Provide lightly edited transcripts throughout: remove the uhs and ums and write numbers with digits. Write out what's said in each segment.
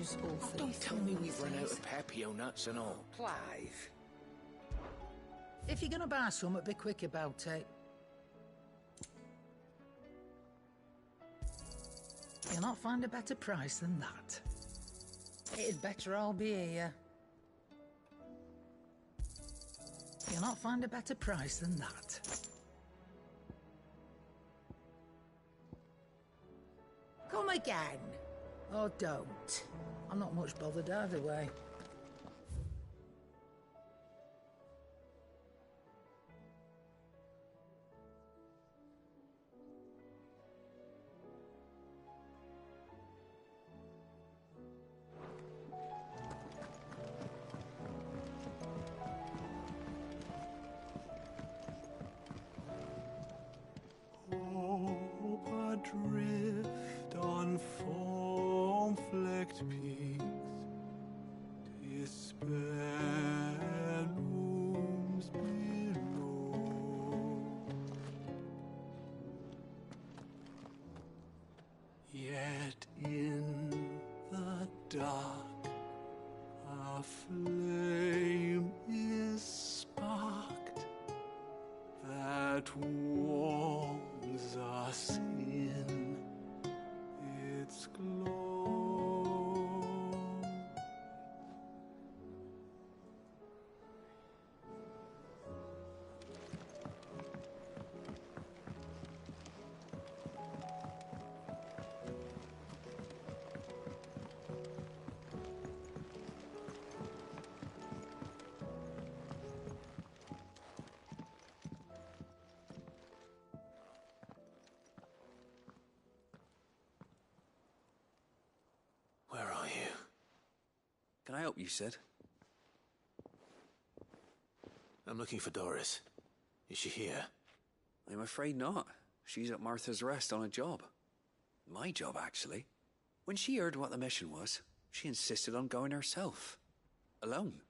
use all Oh, don't tell me we've run out of Pepio nuts and all. Clive. If you're gonna buy something, be quick about it. You'll not find a better price than that. It'd better all be here. You'll not find a better price than that. Come again. Or don't. I'm not much bothered either way. Hope adrift on foam-flecked peaks, despair looms below. Yet in the dark, a flame is sparked that warms us in its glow. Where are you? Can I help you, Sid? I'm looking for Doris. Is she here? I'm afraid not. She's at Martha's Rest on a job. My job, actually. When she heard what the mission was, she insisted on going herself. Alone.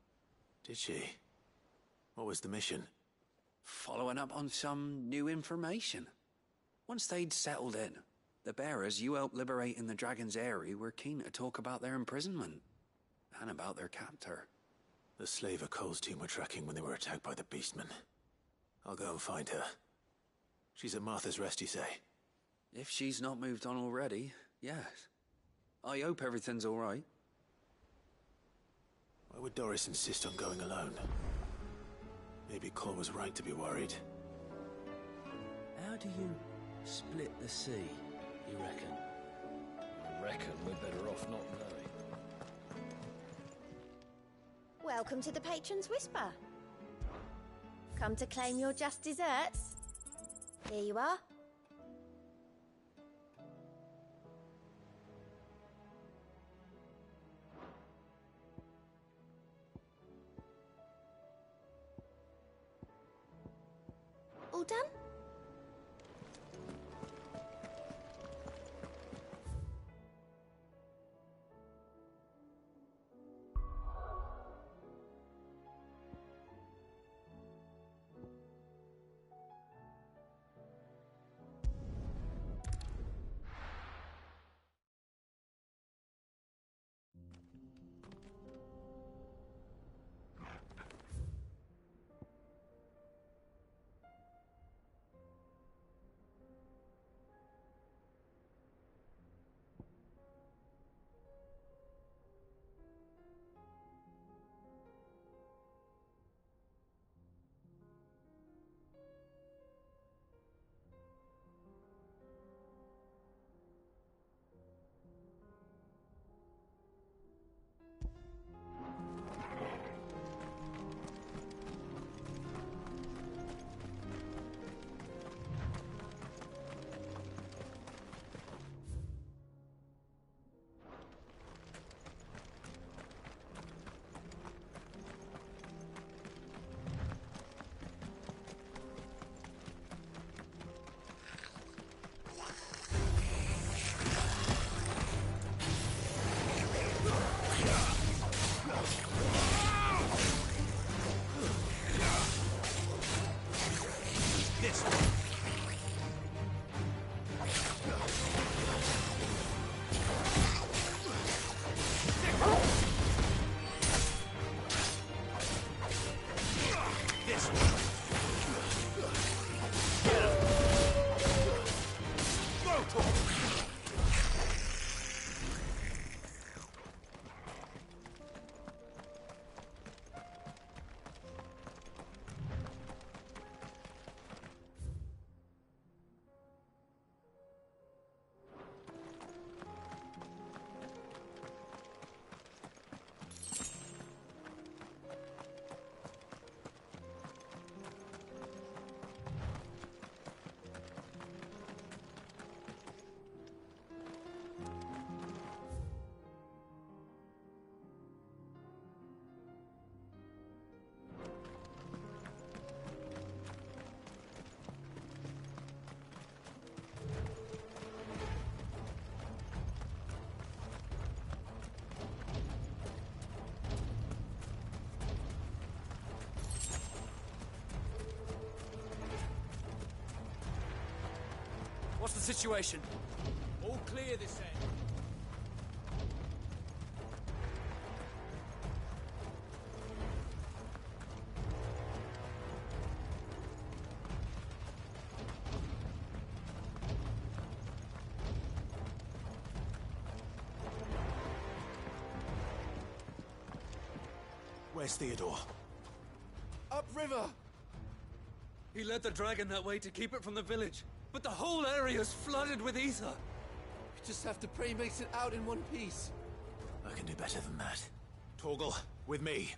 Did she? What was the mission? Following up on some new information. Once they'd settled in, the bearers you helped liberate in the Dragon's Eyrie were keen to talk about their imprisonment. And about their captor. The slaver Cole's team were tracking when they were attacked by the Beastmen. I'll go and find her. She's at Martha's Rest, you say? If she's not moved on already, yes. I hope everything's all right. Why would Doris insist on going alone? Maybe Cole was right to be worried. How do you split the sea, you reckon? I reckon we're better off not knowing. Welcome to the Patron's Whisper. Come to claim your just desserts? Here you are. All done? What's the situation? All clear this end. Where's Theodore? Upriver! He led the dragon that way to keep it from the village, but the whole area's flooded with ether. We just have to pray he makes it out in one piece. I can do better than that. Torgal, with me.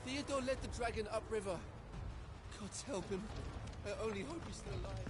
Theodore led the dragon upriver. God's help him. I only hope he's still alive.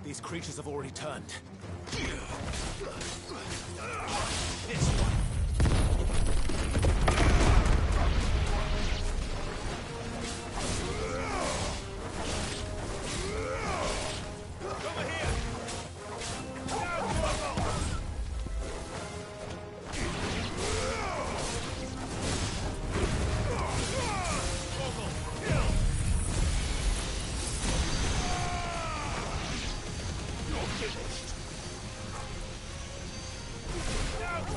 These creatures have already turned. This one. Now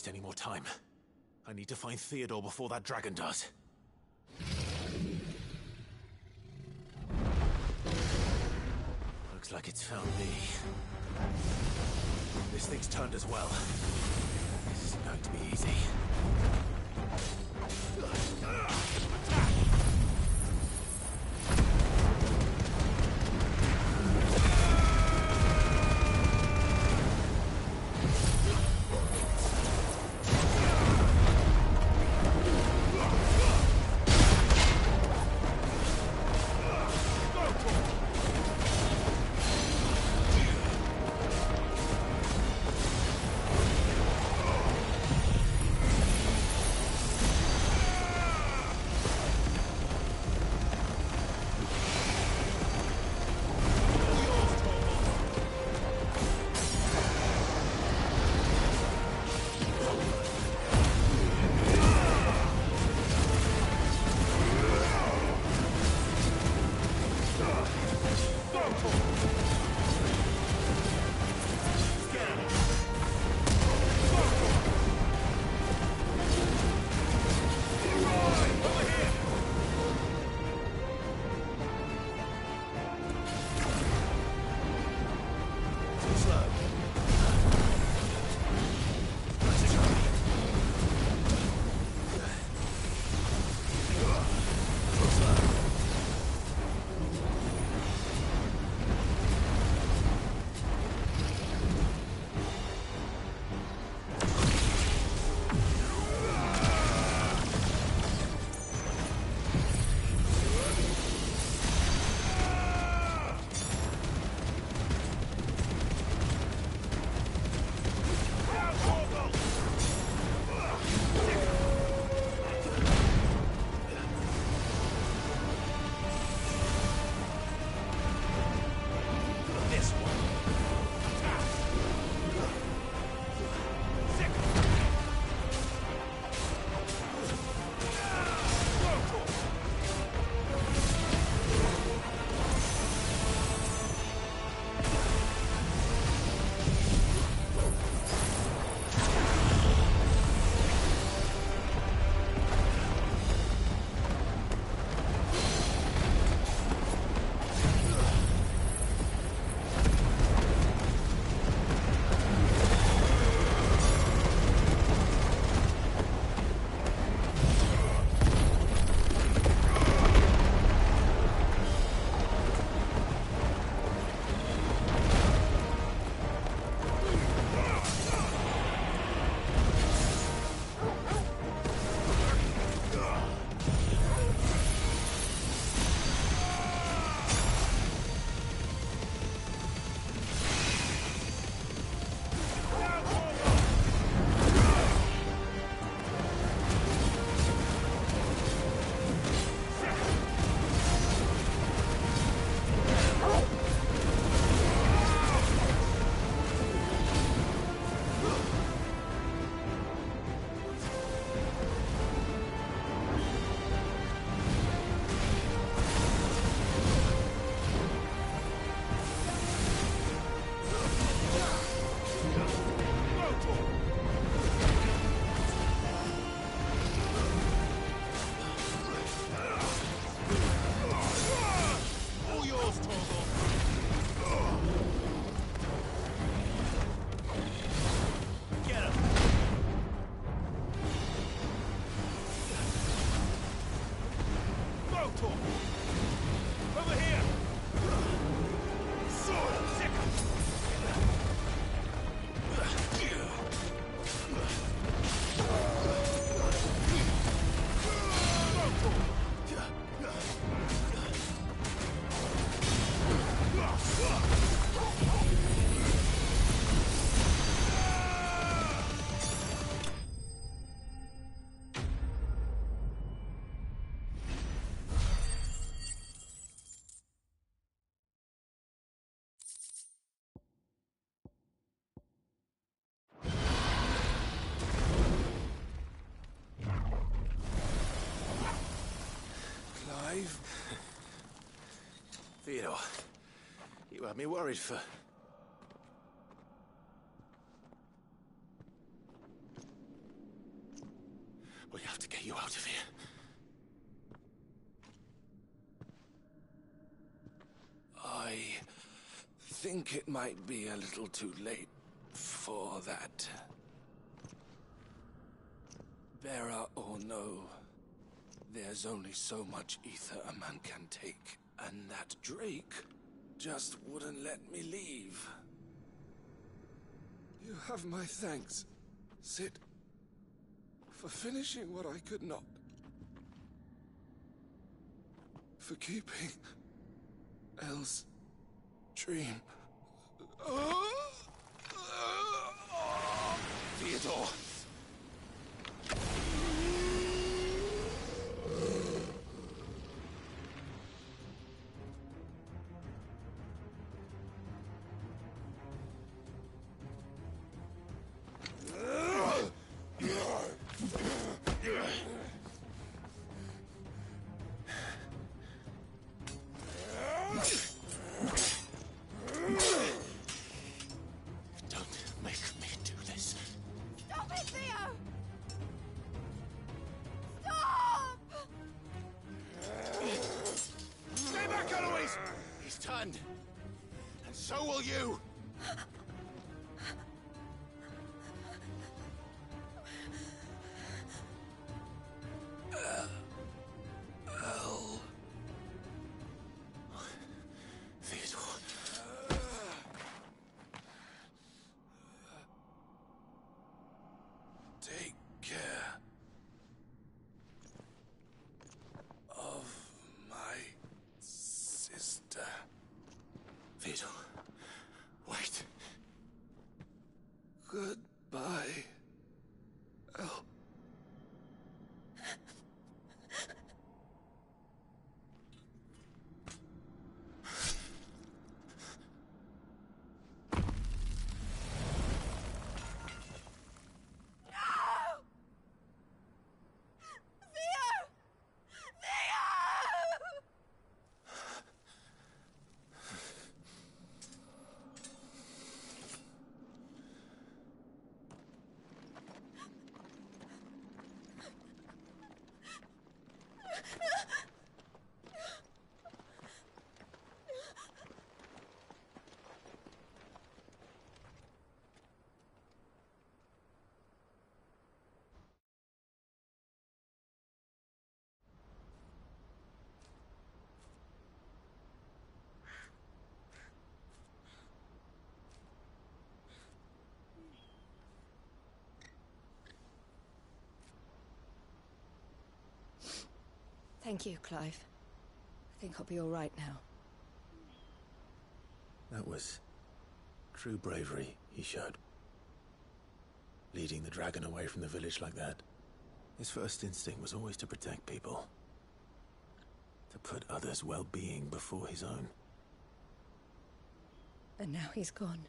waste any more time. I need to find Theodore before that dragon does. Looks like it's found me. This thing's turned as well. This isn't going to be easy. Theodore, you had me worried for... think it might be a little too late for that. Bearer or no, there's only so much ether a man can take, and that Drake just wouldn't let me leave. You have my thanks, Sid, for finishing what I could not. For keeping Elle's dream. Theodore! And so will you! Theodore. Take care of my sister. Theodore, wait. Goodbye, Elle. Thank you, Clive. I think I'll be all right now. That was true bravery he showed. Leading the dragon away from the village like that. His first instinct was always to protect people. To put others' well-being before his own. And now he's gone.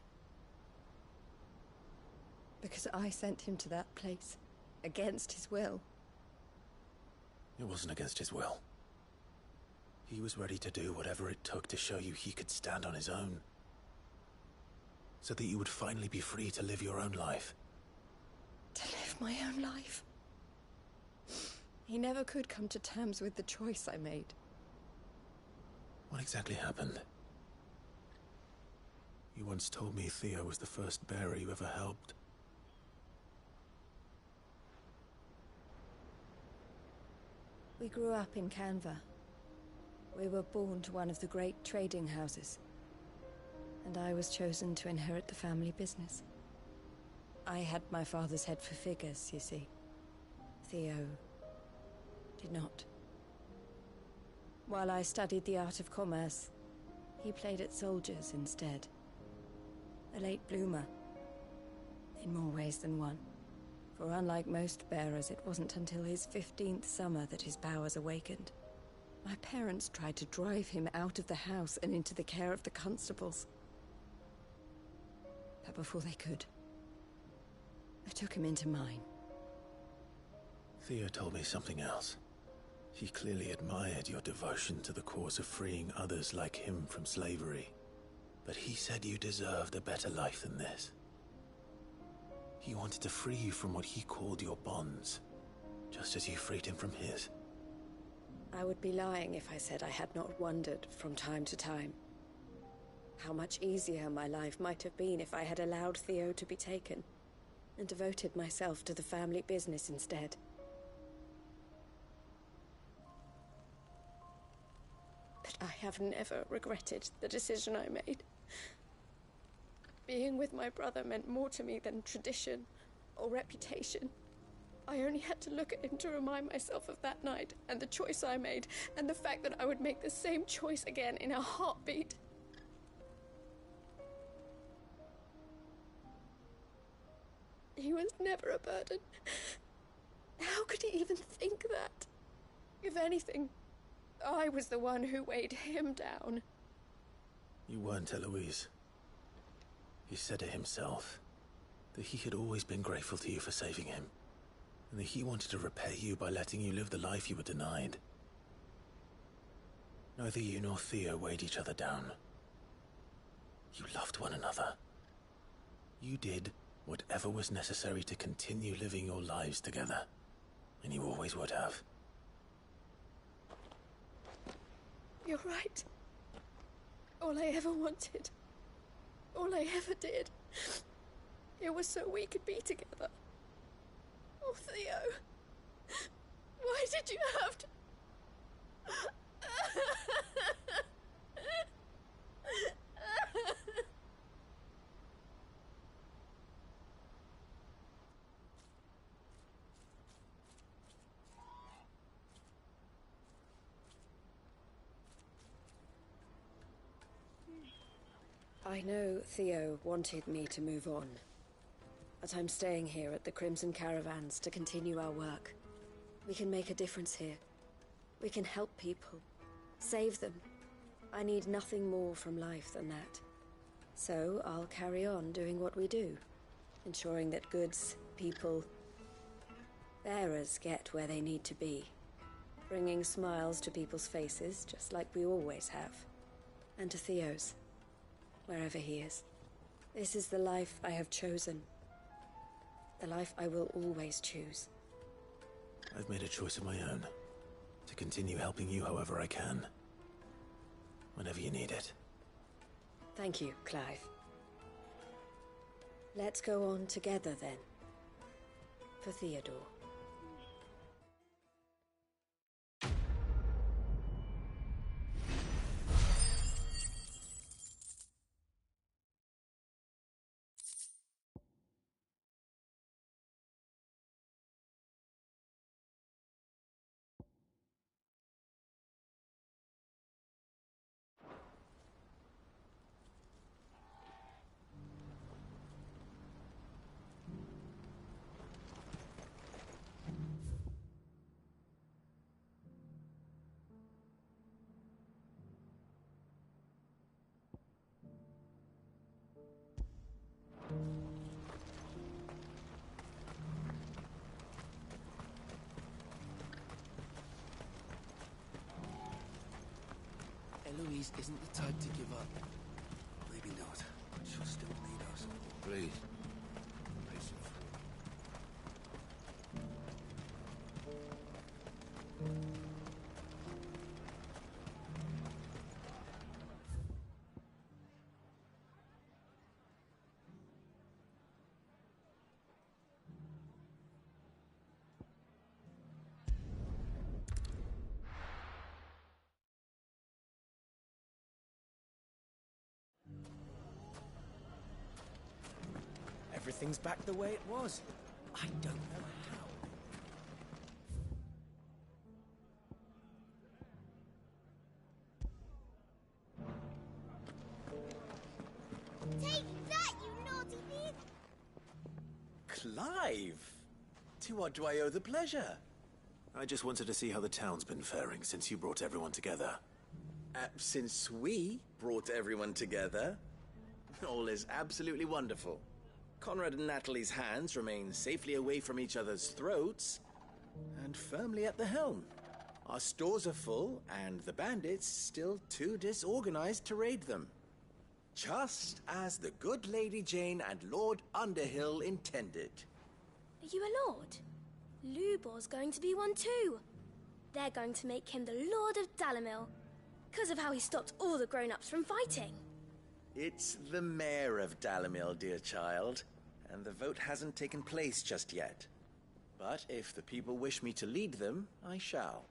Because I sent him to that place, against his will. It wasn't against his will. He was ready to do whatever it took to show you he could stand on his own. So that you would finally be free to live your own life. To live my own life? He never could come to terms with the choice I made. What exactly happened? You once told me Theo was the first bearer you ever helped. We grew up in Canva. We were born to one of the great trading houses. And I was chosen to inherit the family business. I had my father's head for figures, you see. Theo did not. While I studied the art of commerce, he played at soldiers instead. A late bloomer. In more ways than one. For unlike most bearers, it wasn't until his 15th summer that his powers awakened. My parents tried to drive him out of the house and into the care of the constables. But before they could, I took him into mine. Theo told me something else. He clearly admired your devotion to the cause of freeing others like him from slavery. But he said you deserved a better life than this. He wanted to free you from what he called your bonds, just as you freed him from his. I would be lying if I said I had not wondered from time to time. How much easier my life might have been if I had allowed Theo to be taken, and devoted myself to the family business instead. But I have never regretted the decision I made. Being with my brother meant more to me than tradition or reputation. I only had to look at him to remind myself of that night, and the choice I made, and the fact that I would make the same choice again in a heartbeat. He was never a burden. How could he even think that? If anything, I was the one who weighed him down. You weren't, Eloise. He said it himself, that he had always been grateful to you for saving him, and that he wanted to repay you by letting you live the life you were denied. Neither you nor Theo weighed each other down. You loved one another. You did whatever was necessary to continue living your lives together, and you always would have. You're right. All I ever wanted, all I ever did, it was so we could be together. Oh, Theo, why did you have to... I know Theo wanted me to move on, but I'm staying here at the Crimson Caravans to continue our work. We can make a difference here. We can help people, save them. I need nothing more from life than that. So I'll carry on doing what we do, ensuring that goods, people, bearers get where they need to be, bringing smiles to people's faces just like we always have, and to Theo's, wherever he is. This is the life I have chosen. The life I will always choose. I've made a choice of my own, to continue helping you however I can, whenever you need it. Thank you, Clive. Let's go on together then. For Theodore. Eloise isn't the type to give up. Maybe not, but she'll still need us. Please. Everything's back the way it was. I don't know how. Take that, you naughty thief! Clive! To what do I owe the pleasure? I just wanted to see how the town's been faring since you brought everyone together. Since we brought everyone together, all is absolutely wonderful. Conrad and Natalie's hands remain safely away from each other's throats, and firmly at the helm. Our stores are full, and the bandits still too disorganized to raid them. Just as the good Lady Jane and Lord Underhill intended. Are you a lord? Lubor's going to be one too. They're going to make him the Lord of Dalamil, because of how he stopped all the grown-ups from fighting. It's the mayor of Dalimil, dear child, and the vote hasn't taken place just yet. But if the people wish me to lead them, I shall.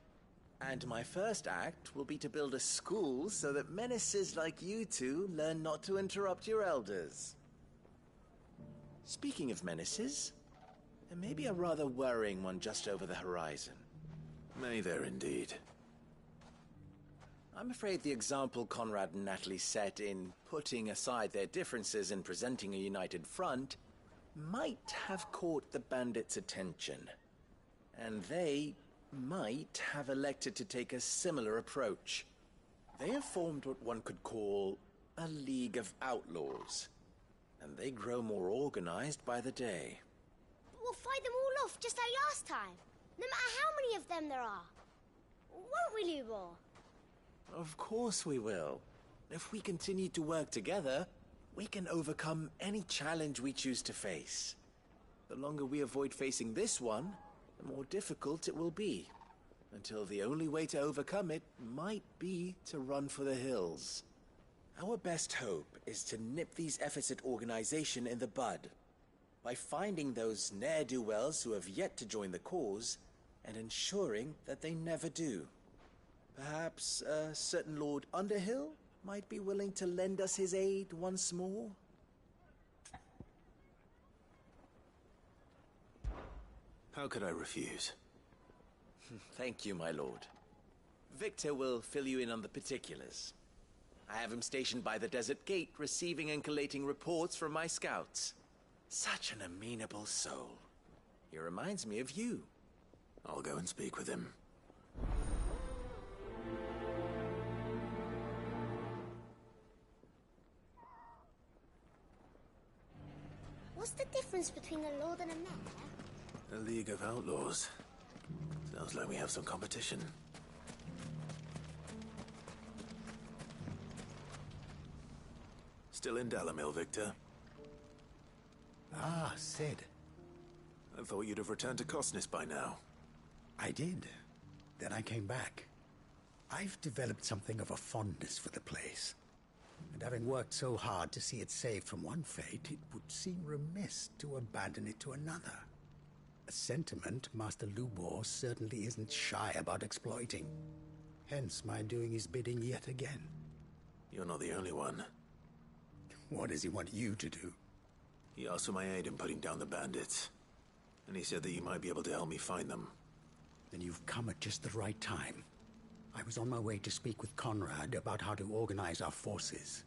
And my first act will be to build a school so that menaces like you two learn not to interrupt your elders. Speaking of menaces, there may be a rather worrying one just over the horizon. May there indeed. I'm afraid the example Conrad and Natalie set in putting aside their differences and presenting a united front might have caught the bandits' attention. And they might have elected to take a similar approach. They have formed what one could call a League of Outlaws, and they grow more organized by the day. We'll fight them all off just like last time, no matter how many of them there are. Won't we, Lubor? Of course we will. If we continue to work together, we can overcome any challenge we choose to face. The longer we avoid facing this one, the more difficult it will be, until the only way to overcome it might be to run for the hills. Our best hope is to nip these efforts at organization in the bud, by finding those ne'er-do-wells who have yet to join the cause, and ensuring that they never do. Perhaps a certain Lord Underhill might be willing to lend us his aid once more? How could I refuse? Thank you, my lord. Victor will fill you in on the particulars. I have him stationed by the Desert Gate, receiving and collating reports from my scouts. Such an amenable soul. He reminds me of you. I'll go and speak with him. What's the difference between a lord and a mayor? A League of Outlaws. Sounds like we have some competition. Still in Dalimil, Victor? Ah, Sid. I thought you'd have returned to Cosnis by now. I did. Then I came back. I've developed something of a fondness for the place. And having worked so hard to see it saved from one fate, it would seem remiss to abandon it to another. A sentiment Master Lubor certainly isn't shy about exploiting. Hence my doing his bidding yet again. You're not the only one. What does he want you to do? He asked for my aid in putting down the bandits. And he said that you might be able to help me find them. Then you've come at just the right time. I was on my way to speak with Conrad about how to organize our forces.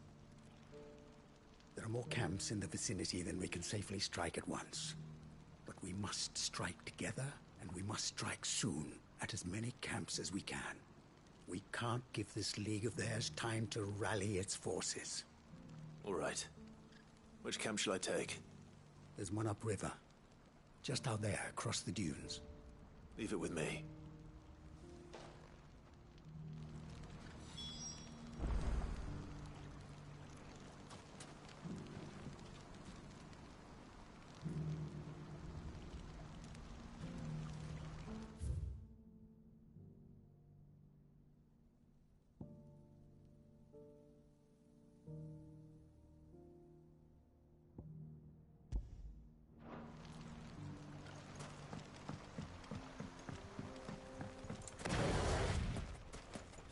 There are more camps in the vicinity than we can safely strike at once. But we must strike together, and we must strike soon at as many camps as we can. We can't give this league of theirs time to rally its forces. All right. Which camp shall I take? There's one upriver. Just out there, across the dunes. Leave it with me.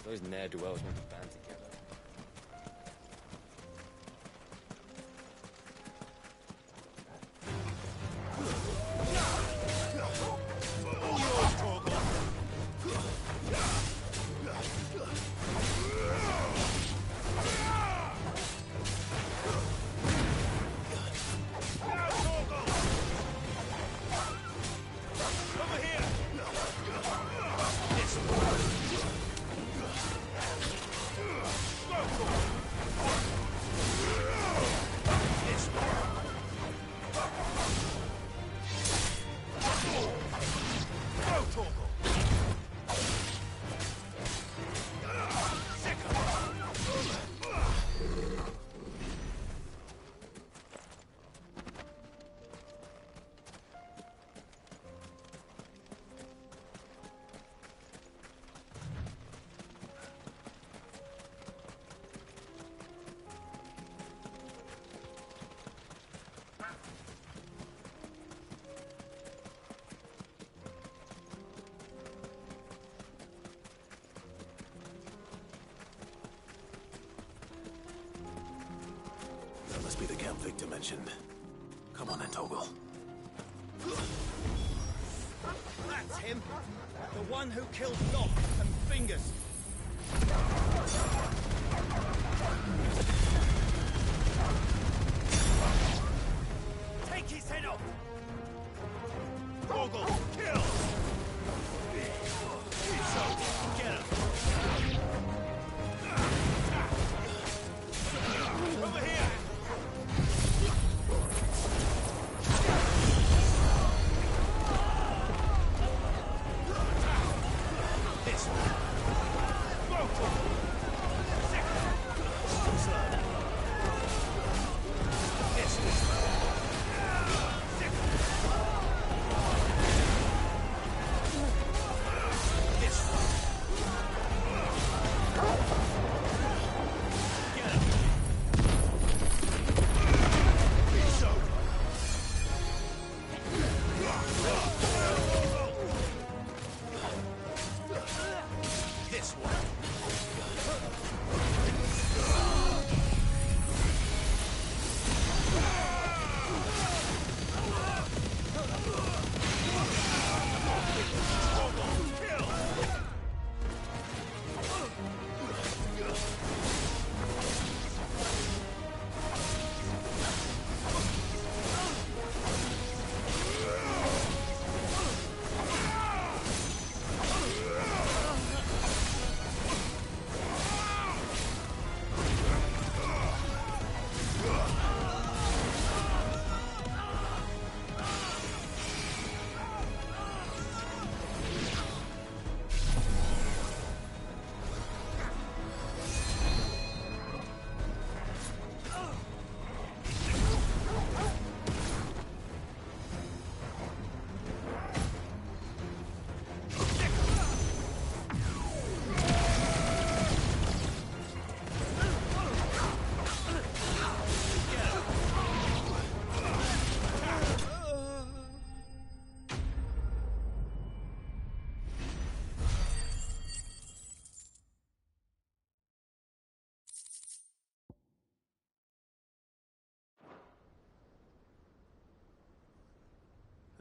Those ne'er-do-wells need to band together. Over here! must be the Count Victor mentioned. Come on then, Toggle. That's him! The one who killed Locke and Fingers! Take his head off! Toggle, kill! Get him! Over here! This one.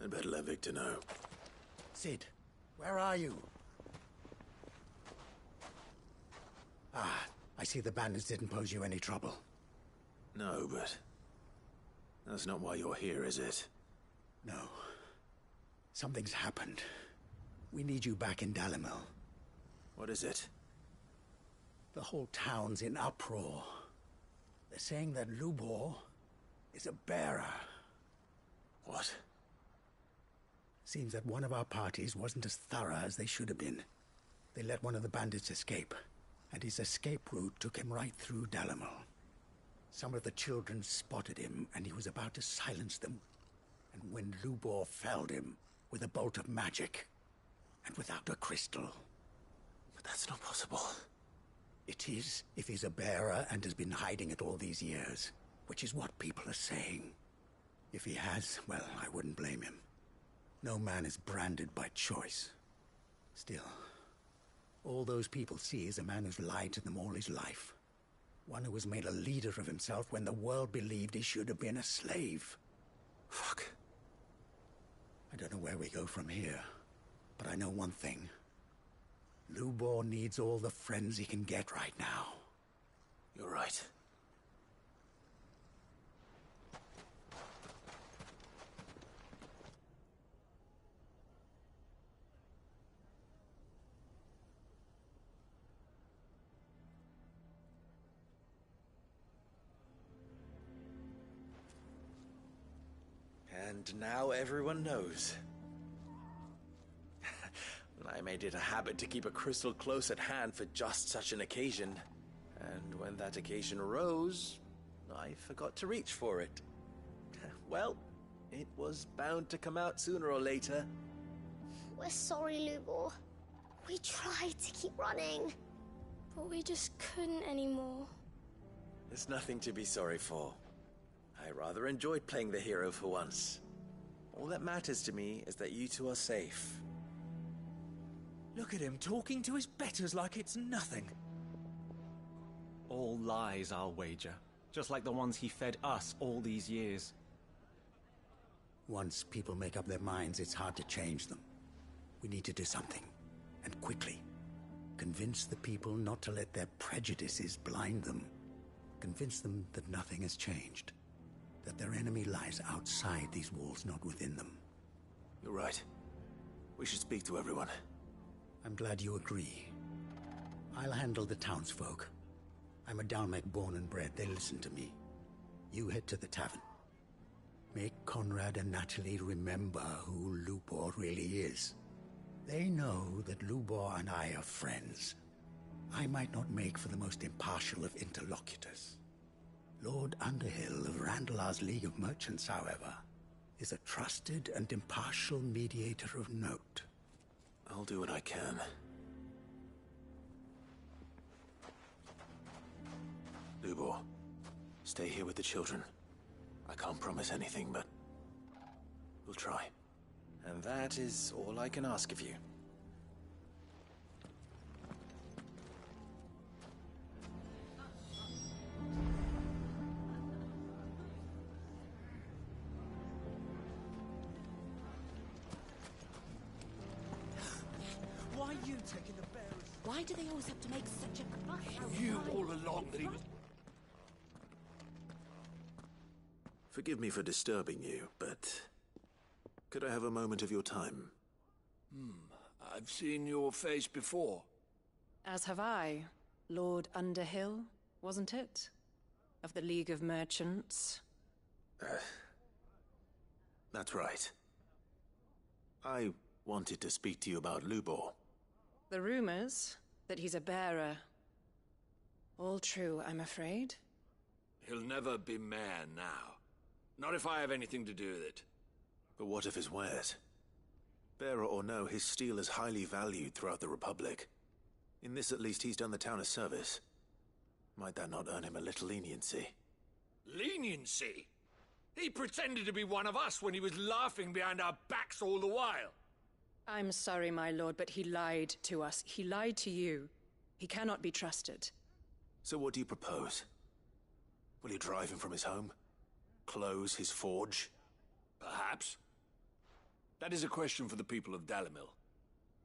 I'd better let Victor know. Sid, where are you? Ah, I see the bandits didn't pose you any trouble. No, but that's not why you're here, is it? No. Something's happened. We need you back in Dalimil. What is it? The whole town's in uproar. They're saying that Lubor is a bearer. What? Seems that one of our parties wasn't as thorough as they should have been. They let one of the bandits escape, and his escape route took him right through Dalimil. Some of the children spotted him, and he was about to silence them. And when Lubor felled him with a bolt of magic, and without a crystal. But that's not possible. It is, if he's a bearer and has been hiding it all these years, which is what people are saying. If he has, well, I wouldn't blame him. No man is branded by choice. Still, all those people see is a man who's lied to them all his life. One who was made a leader of himself when the world believed he should have been a slave. Fuck. I don't know where we go from here, but I know one thing. Lubor needs all the friends he can get right now. You're right. And now everyone knows. I made it a habit to keep a crystal close at hand for just such an occasion. And when that occasion arose, I forgot to reach for it. Well, it was bound to come out sooner or later. We're sorry, Lubor. We tried to keep running, but we just couldn't anymore. There's nothing to be sorry for. I rather enjoyed playing the hero for once. All that matters to me is that you two are safe. Look at him talking to his betters like it's nothing. All lies, I'll wager. Just like the ones he fed us all these years. Once people make up their minds, it's hard to change them. We need to do something, and quickly. Convince the people not to let their prejudices blind them. Convince them that nothing has changed. That their enemy lies outside these walls, not within them. You're right. We should speak to everyone. I'm glad you agree. I'll handle the townsfolk. I'm a Dalmec born and bred. They listen to me. You head to the tavern. Make Conrad and Natalie remember who Lubor really is. They know that Lubor and I are friends. I might not make for the most impartial of interlocutors. Lord Underhill of Randalar's League of Merchants, however, is a trusted and impartial mediator of note. I'll do what I can. Lubor, stay here with the children. I can't promise anything, but we'll try. And that is all I can ask of you. Why are you taking the bearers? Why do they always have to make such a fuss? You all along that he was... Forgive me for disturbing you, but could I have a moment of your time? I've seen your face before. As have I. Lord Underhill, wasn't it? Of the League of Merchants. That's right. I wanted to speak to you about Lubor. The rumors that he's a bearer. All true, I'm afraid. He'll never be mayor now. Not if I have anything to do with it. But what of his wares? Bearer or no, his steel is highly valued throughout the Republic. In this, at least, he's done the town a service. Might that not earn him a little leniency? Leniency? He pretended to be one of us when he was laughing behind our backs all the while. I'm sorry, my lord, but he lied to us. He lied to you. He cannot be trusted. So what do you propose? Will you drive him from his home? Close his forge? Perhaps. That is a question for the people of Dalimil,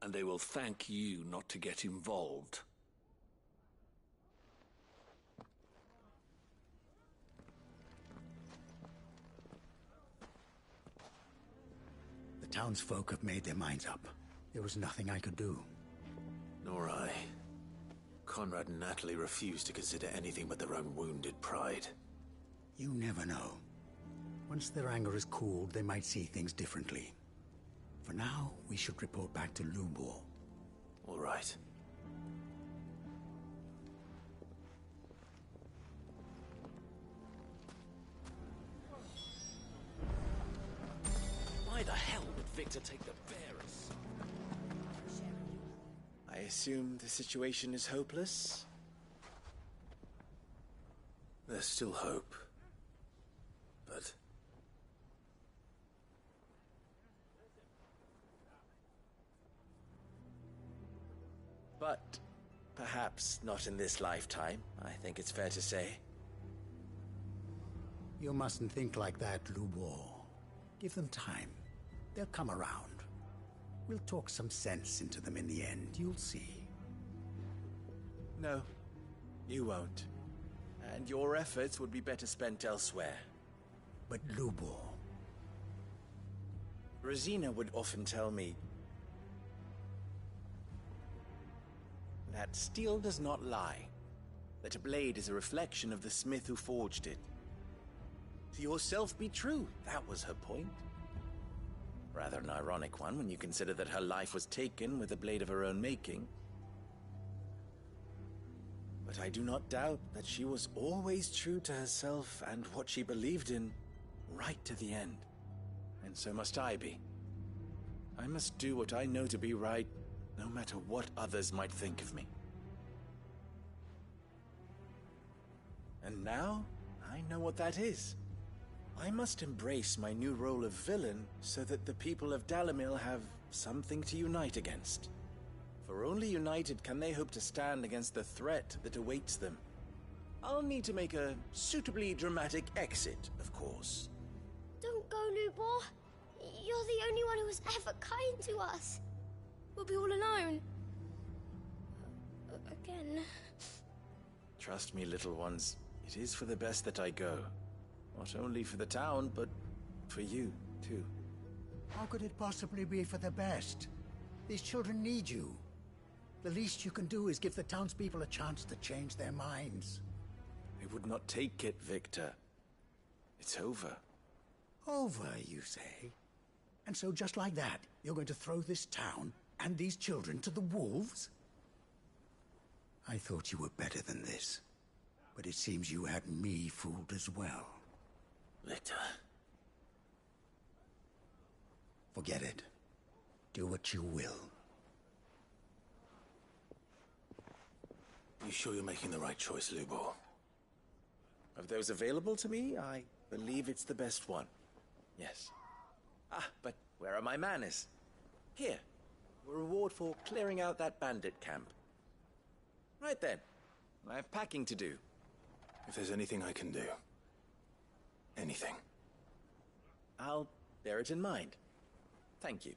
and they will thank you not to get involved. The townsfolk have made their minds up. There was nothing I could do. Nor I. Conrad and Natalie refused to consider anything but their own wounded pride. You never know. Once their anger is cooled, they might see things differently. For now, we should report back to Lubor. All right. Why the hell would Victor take the bearers? I assume the situation is hopeless? There's still hope. But... But perhaps not in this lifetime, I think it's fair to say. You mustn't think like that, Lubor. Give them time. They'll come around. We'll talk some sense into them in the end, you'll see. No, you won't. And your efforts would be better spent elsewhere. But Lubor... Rosina would often tell me that steel does not lie, that a blade is a reflection of the smith who forged it. To yourself be true, that was her point. Rather an ironic one when you consider that her life was taken with a blade of her own making. But I do not doubt that she was always true to herself and what she believed in, right to the end. And so must I be. I must do what I know to be right, no matter what others might think of me. And now, I know what that is. I must embrace my new role of villain so that the people of Dalimil have something to unite against. For only united can they hope to stand against the threat that awaits them. I'll need to make a suitably dramatic exit, of course. Don't go, Lubor. You're the only one who was ever kind to us. We'll be all alone. Again. Trust me, little ones. It is for the best that I go. Not only for the town, but for you, too. How could it possibly be for the best? These children need you. The least you can do is give the townspeople a chance to change their minds. I would not take it, Victor. It's over. Over, you say? And so just like that, you're going to throw this town and these children to the wolves? I thought you were better than this. But it seems you had me fooled as well. Victor. Forget it. Do what you will. You sure you're making the right choice, Lubor? Of those available to me, I believe it's the best one. Yes. Ah, but where are my manners? Here. A reward for clearing out that bandit camp. Right then. I have packing to do. If there's anything I can do. Anything. I'll bear it in mind. Thank you.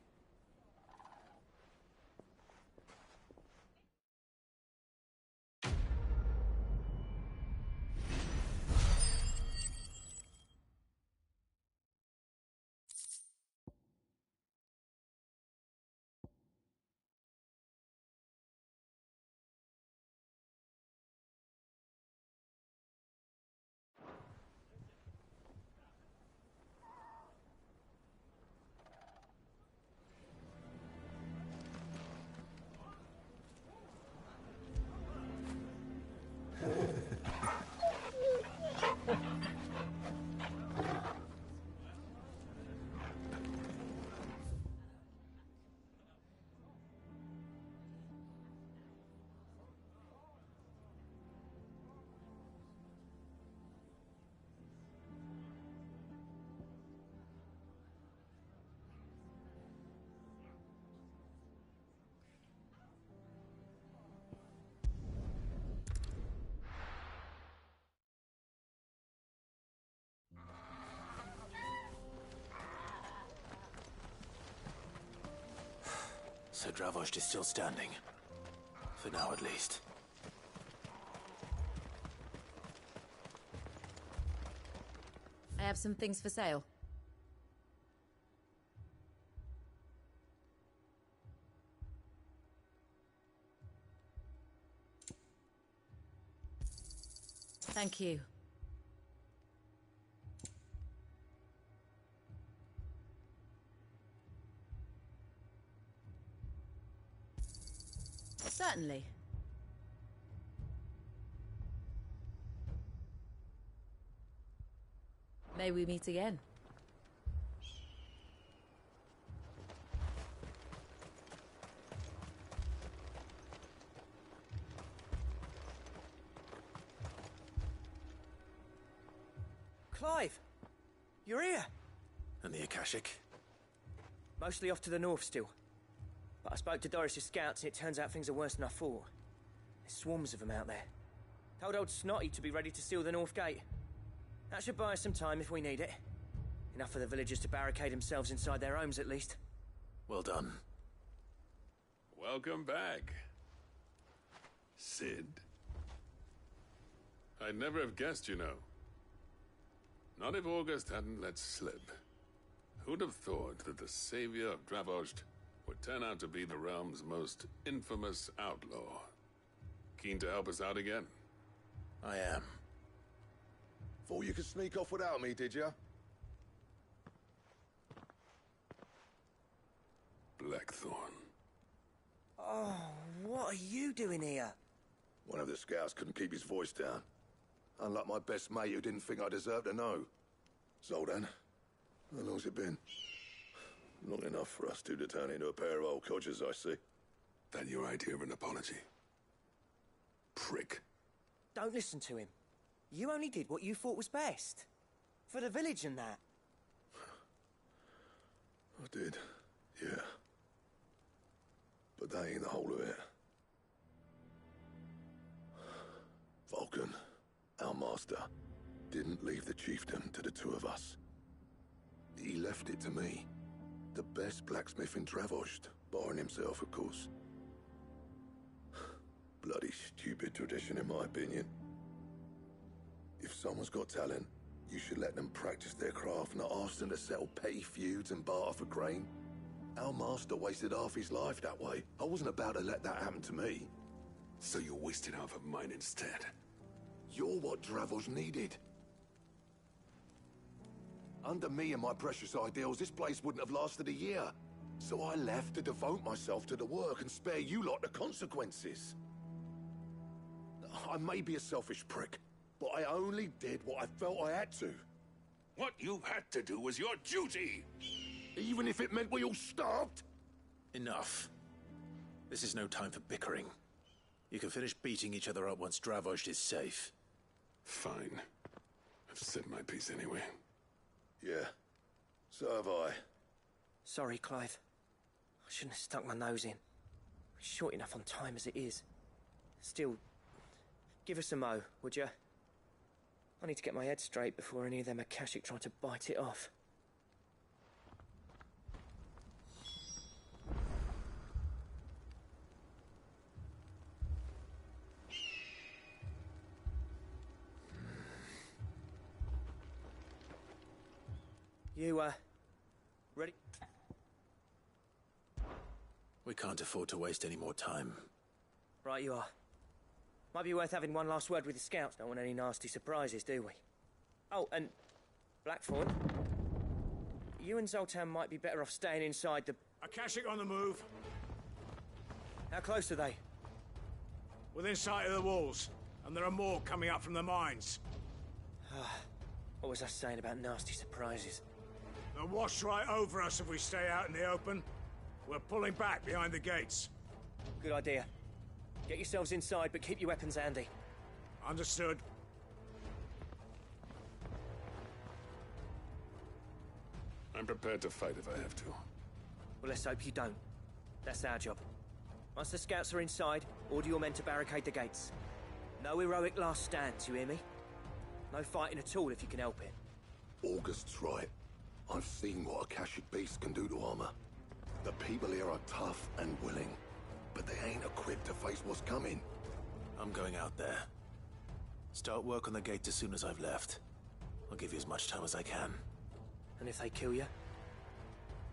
So Dravost is still standing. For now, at least. I have some things for sale. Thank you. Certainly. May we meet again? Clive! You're here! And the Akashic? Mostly off to the north still. But I spoke to Doris's scouts and it turns out things are worse than I thought. There's swarms of them out there. Told old Snotty to be ready to seal the north gate. That should buy us some time if we need it. Enough for the villagers to barricade themselves inside their homes at least. Well done. Welcome back, Sid. I'd never have guessed, you know. Not if August hadn't let slip. Who'd have thought that the savior of Dravost would turn out to be the realm's most infamous outlaw? Keen to help us out again? I am. Thought you could sneak off without me, did you? Blackthorn. Oh, what are you doing here? One of the scouts couldn't keep his voice down. Unlike my best mate who didn't think I deserved to know. Zoldan, how long's it been? Long enough for us two to turn into a pair of old codgers, I see. That your idea of an apology? Prick. Don't listen to him. You only did what you thought was best. For the village and that. I did, yeah. But that ain't the whole of it. Vulcan, our master didn't leave the chiefdom to the two of us. He left it to me, the best blacksmith in Dravost, barring himself, of course. Bloody stupid tradition, in my opinion. If someone's got talent, you should let them practice their craft, not ask them to settle petty feuds and barter for grain. Our master wasted half his life that way. I wasn't about to let that happen to me. So you wasted half of mine instead. You're what Dravost needed. Under me and my precious ideals, this place wouldn't have lasted a year. So I left to devote myself to the work and spare you lot the consequences. I may be a selfish prick, but I only did what I felt I had to. What you had to do was your duty! Even if it meant we all starved? Enough. This is no time for bickering. You can finish beating each other up once Dravost is safe. Fine. I've said my piece anyway. Yeah, so have I. Sorry, Clive. I shouldn't have stuck my nose in. We're short enough on time as it is. Still, give us a mo, would you? I need to get my head straight before any of them Akashic try to bite it off. You, ready? We can't afford to waste any more time. Right you are. Might be worth having one last word with the scouts. Don't want any nasty surprises, do we? Oh, and Blackthorn, you and Zoltan might be better off staying inside the... Akashic on the move. How close are they? Within sight of the walls, and there are more coming up from the mines. What was I saying about nasty surprises? They'll wash right over us if we stay out in the open. We're pulling back behind the gates. Good idea. Get yourselves inside, but keep your weapons handy. Understood. I'm prepared to fight if I have to. Well, let's hope you don't. That's our job. Once the scouts are inside, order your men to barricade the gates. No heroic last stands, you hear me? No fighting at all if you can help it. August's right. I've seen what Akashic beasts can do to armor. The people here are tough and willing, but they ain't equipped to face what's coming. I'm going out there. Start work on the gate as soon as I've left. I'll give you as much time as I can. And if they kill you?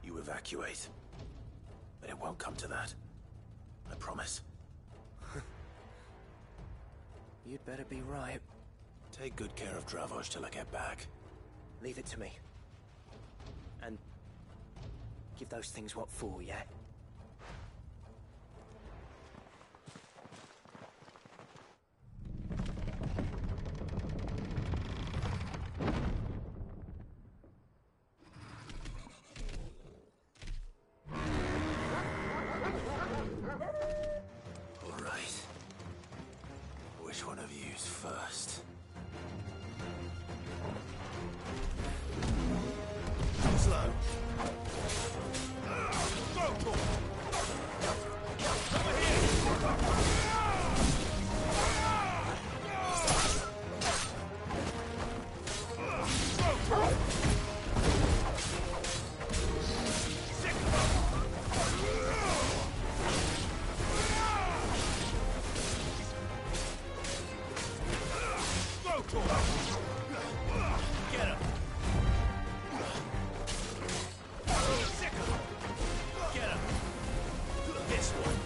You evacuate. But it won't come to that. I promise. You'd better be right. Take good care of Dravost till I get back. Leave it to me. And give those things what for, yeah? All right. Which one of you's first? Slow. Get him! Get him! This one!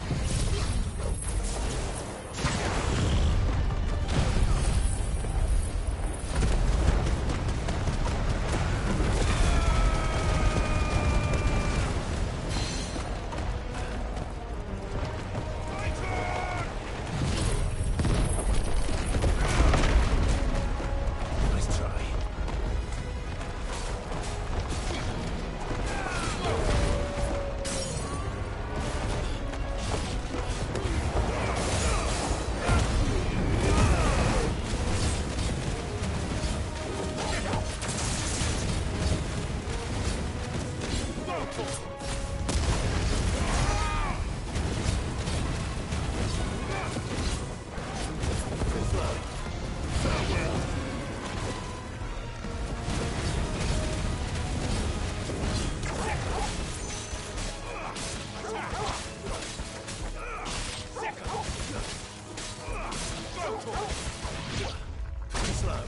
slow.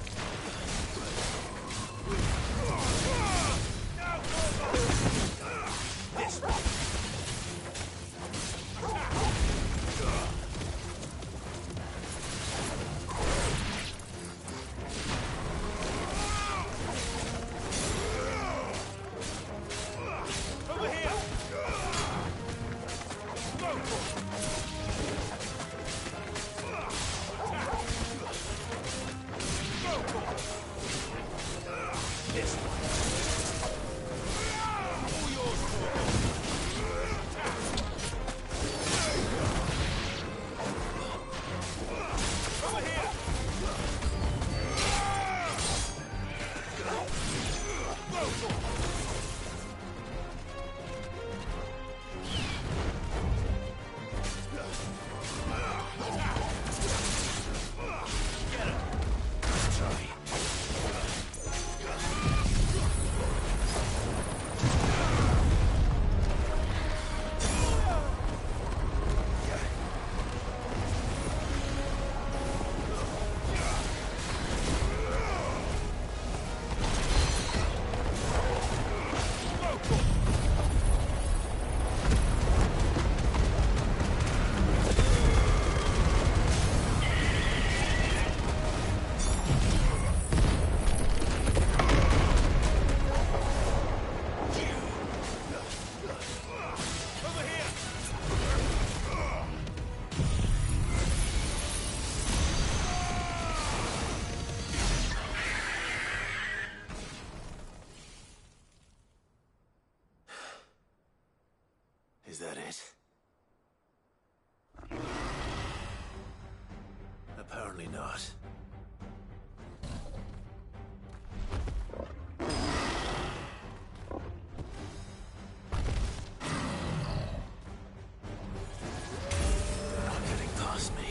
This way. Over here. This way. All yours, over here. Is that it? Apparently not. They're not getting past me.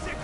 Sick.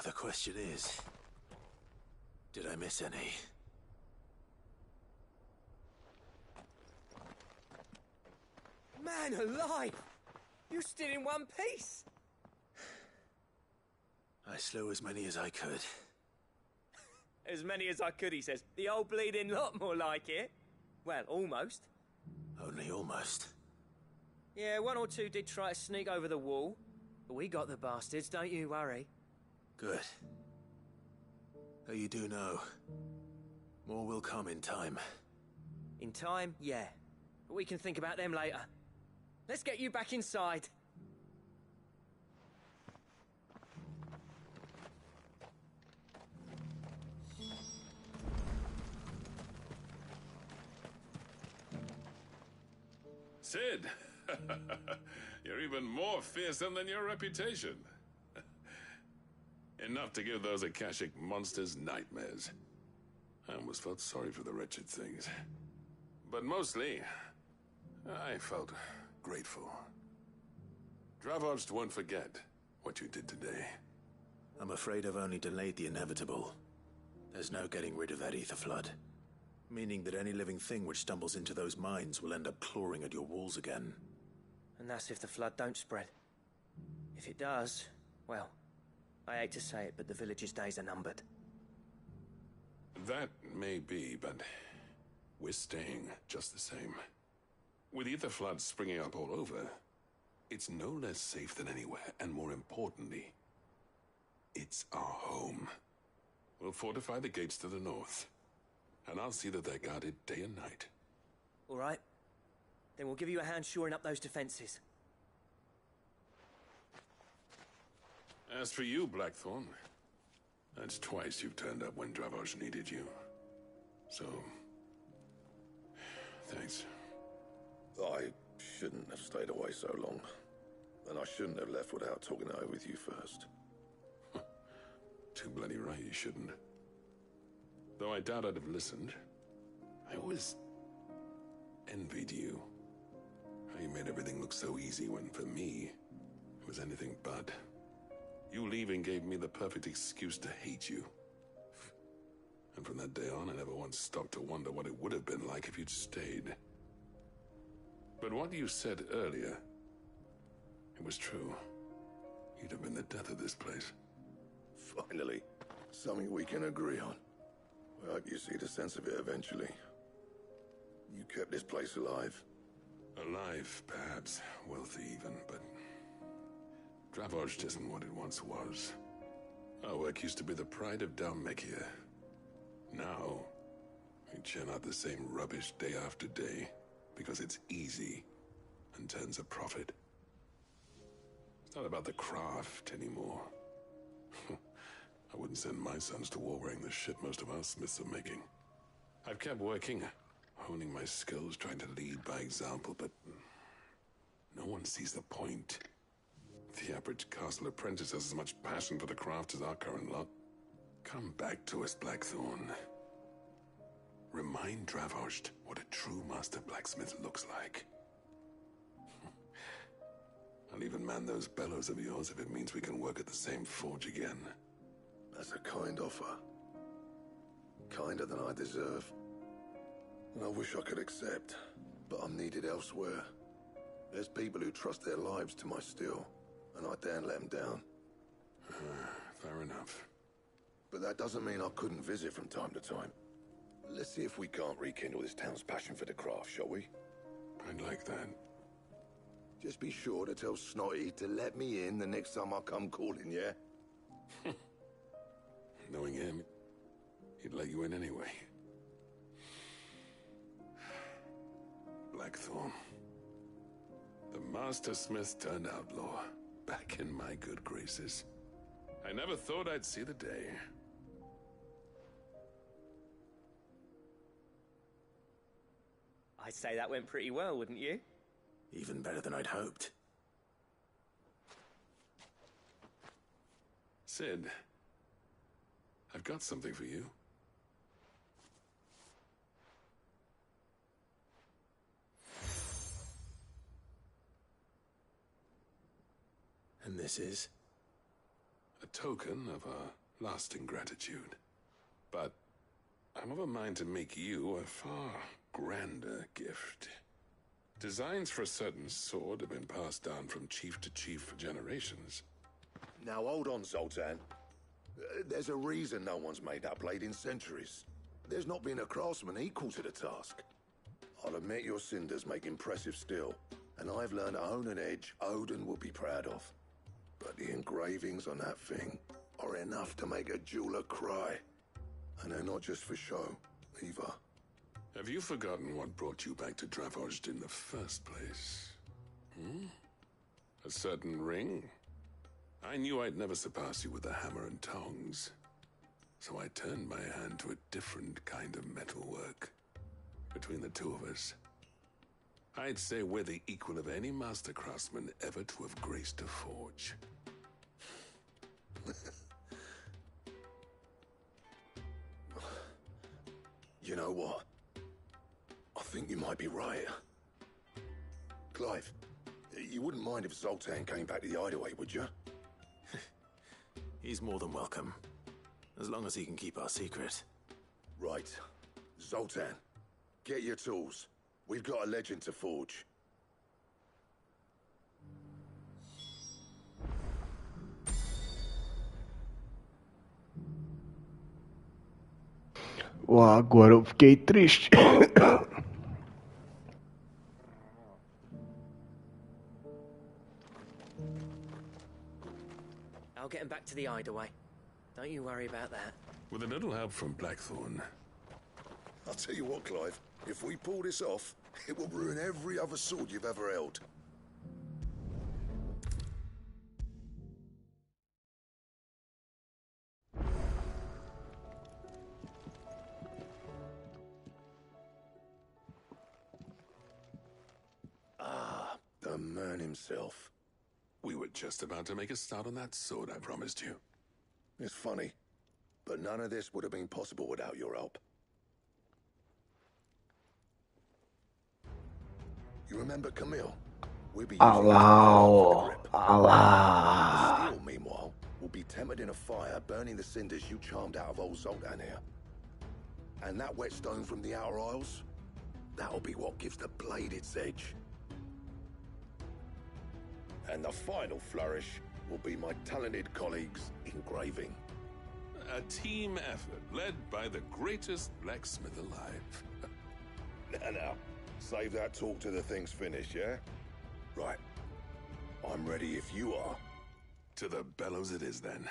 The question is, did I miss any? Man alive! You're still in one piece! I slew as many as I could. As many as I could, he says. The old bleeding lot, more like it. Well, almost. Only almost. Yeah, one or two did try to sneak over the wall. But we got the bastards, don't you worry. Good. Though you do know, more will come in time. In time, yeah. But we can think about them later. Let's get you back inside. Sid! You're even more fearsome than your reputation. Enough to give those Akashic monsters nightmares. I almost felt sorry for the wretched things. But mostly, I felt grateful. Dravovst won't forget what you did today. I'm afraid I've only delayed the inevitable. There's no getting rid of that ether flood. Meaning that any living thing which stumbles into those mines will end up clawing at your walls again. And that's if the flood don't spread. If it does, well, I hate to say it, but the village's days are numbered. That may be, but we're staying just the same. With ether floods springing up all over, it's no less safe than anywhere, and more importantly, it's our home. We'll fortify the gates to the north, and I'll see that they're guarded day and night. All right. Then we'll give you a hand shoring up those defenses. As for you, Blackthorn, that's twice you've turned up when Dravos needed you. So, thanks. I shouldn't have stayed away so long. And I shouldn't have left without talking it over with you first. Too bloody right you shouldn't. Though I doubt I'd have listened. I always envied you. How you made everything look so easy when, for me, it was anything but. You leaving gave me the perfect excuse to hate you. And from that day on, I never once stopped to wonder what it would have been like if you'd stayed. But what you said earlier, it was true. You'd have been the death of this place. Finally, something we can agree on. I hope you see the sense of it eventually. You kept this place alive. Alive, perhaps. Wealthy even, but Dravos isn't what it once was. Our work used to be the pride of Dalmekia. Now, we churn out the same rubbish day after day because it's easy and turns a profit. It's not about the craft anymore. I wouldn't send my sons to war wearing the shit most of our smiths are making. I've kept working, honing my skills, trying to lead by example, but no one sees the point. The average castle apprentice has as much passion for the craft as our current lot. Come back to us, Blackthorn. Remind Dravosht what a true master blacksmith looks like. I'll even man those bellows of yours if it means we can work at the same forge again. That's a kind offer. Kinder than I deserve. And I wish I could accept, but I'm needed elsewhere. There's people who trust their lives to my steel, and I daren't let them down. Fair enough. But that doesn't mean I couldn't visit from time to time. Let's see if we can't rekindle this town's passion for the craft, shall we? I'd like that. Just be sure to tell Snotty to let me in the next time I come calling, yeah? Knowing him, he'd let you in anyway. Blackthorn. The Master Smith turned outlaw, back in my good graces. I never thought I'd see the day. I'd say that went pretty well, wouldn't you? Even better than I'd hoped. Sid, I've got something for you. And this is? A token of our lasting gratitude. But I'm of a mind to make you a far grander gift. Designs for a certain sword have been passed down from chief to chief for generations. Now hold on, Zoltan. There's a reason no one's made that blade in centuries. There's not been a craftsman equal to the task. I'll admit your cinders make impressive steel, and I've learned to own an edge Odin will be proud of. But the engravings on that thing are enough to make a jeweler cry. And they're not just for show, either. Have you forgotten what brought you back to Dravozd in the first place? Hmm? A certain ring? I knew I'd never surpass you with the hammer and tongs. So I turned my hand to a different kind of metalwork. Between the two of us, I'd say we're the equal of any master craftsman ever to have graced a forge. You know what? I think you might be right. Clive, you wouldn't mind if Zoltan came back to the Hideaway, would you? He's more than welcome. As long as he can keep our secret. Right. Zoltan, get your tools. We've got a legend to forge. Agora eu fiquei triste. I'll get him back to the Hideaway. Don't you worry about that. With a little help from Blackthorn. I'll tell you what, Clive. If we pull this off, it will ruin every other sword you've ever held. Ah, the man himself. We were just about to make a start on that sword I promised you. It's funny, but none of this would have been possible without your help. You remember Camille? We'll be using Allow. the steel, meanwhile, will be tempered in a fire, burning the cinders you charmed out of old Zoltan here. And that whetstone from the Outer Isles, that'll be what gives the blade its edge. And the final flourish will be my talented colleagues' engraving. A team effort led by the greatest blacksmith alive. Now, save that talk till the thing's finished, yeah? Right. I'm ready if you are. To the bellows it is, then.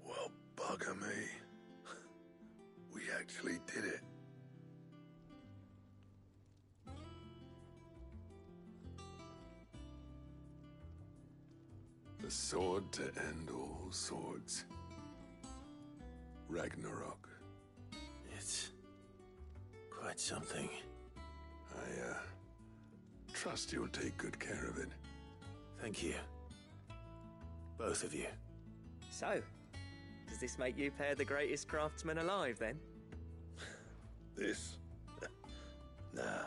Well, bugger me. We actually did it. The sword to end all swords. Ragnarok. It's quite something. I, trust you'll take good care of it. Thank you. Both of you. So, does this make you pair the greatest craftsmen alive, then? This? Nah.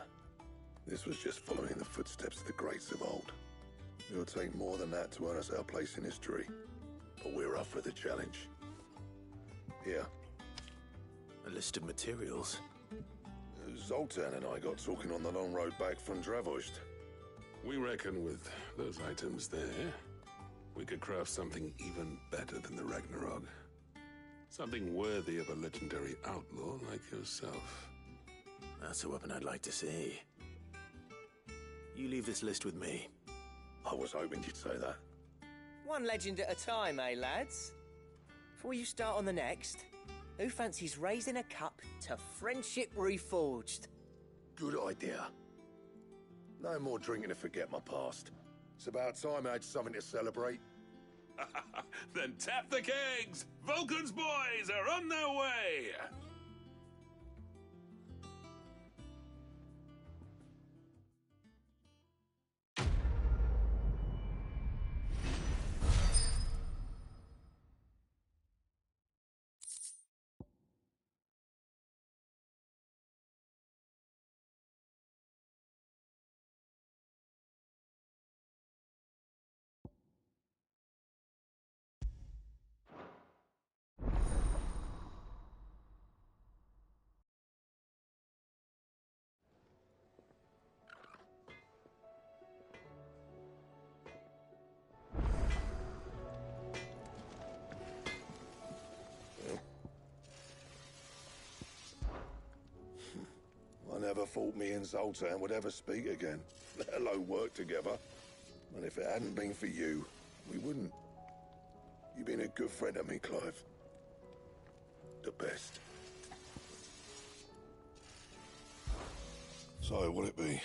This was just following the footsteps of the greats of old. It'll take more than that to earn us our place in history. But we're up for the challenge. Here. A list of materials. Zoltan and I got talking on the long road back from Dravozd. We reckon with those items there, we could craft something even better than the Ragnarok. Something worthy of a legendary outlaw like yourself. That's a weapon I'd like to see. You leave this list with me. I was hoping you'd say that. One legend at a time, eh, lads? Before you start on the next, who fancies raising a cup to friendship reforged? Good idea. No more drinking to forget my past. It's about time I had something to celebrate. Then tap the kegs! Vulcan's boys are on their way! never thought me and Zoltan would ever speak again, let alone work together. And if it hadn't been for you, we wouldn't. You've been a good friend to me, Clive. The best. So, what'll it be?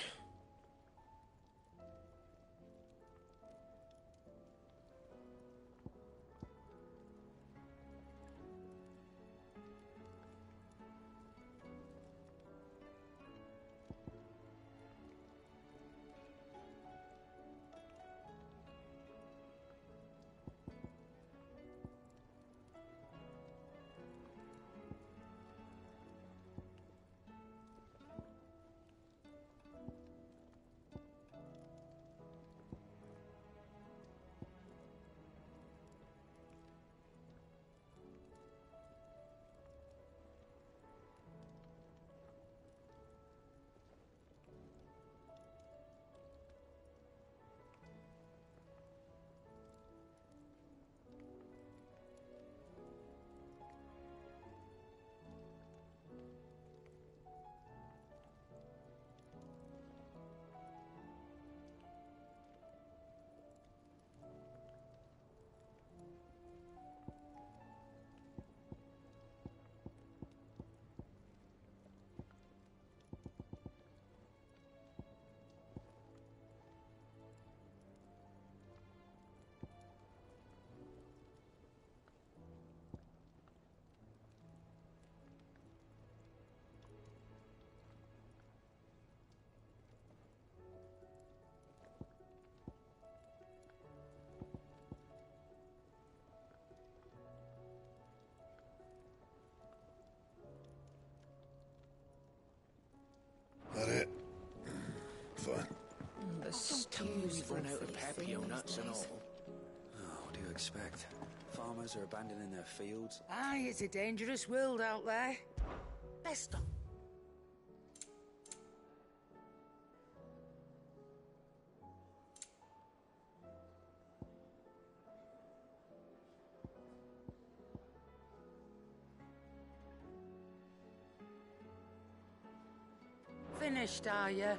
That it? Fine. The We've run out of papio nuts and all. Oh, what do you expect? Farmers are abandoning their fields. Aye, it's a dangerous world out there. Best on. Finished, are you?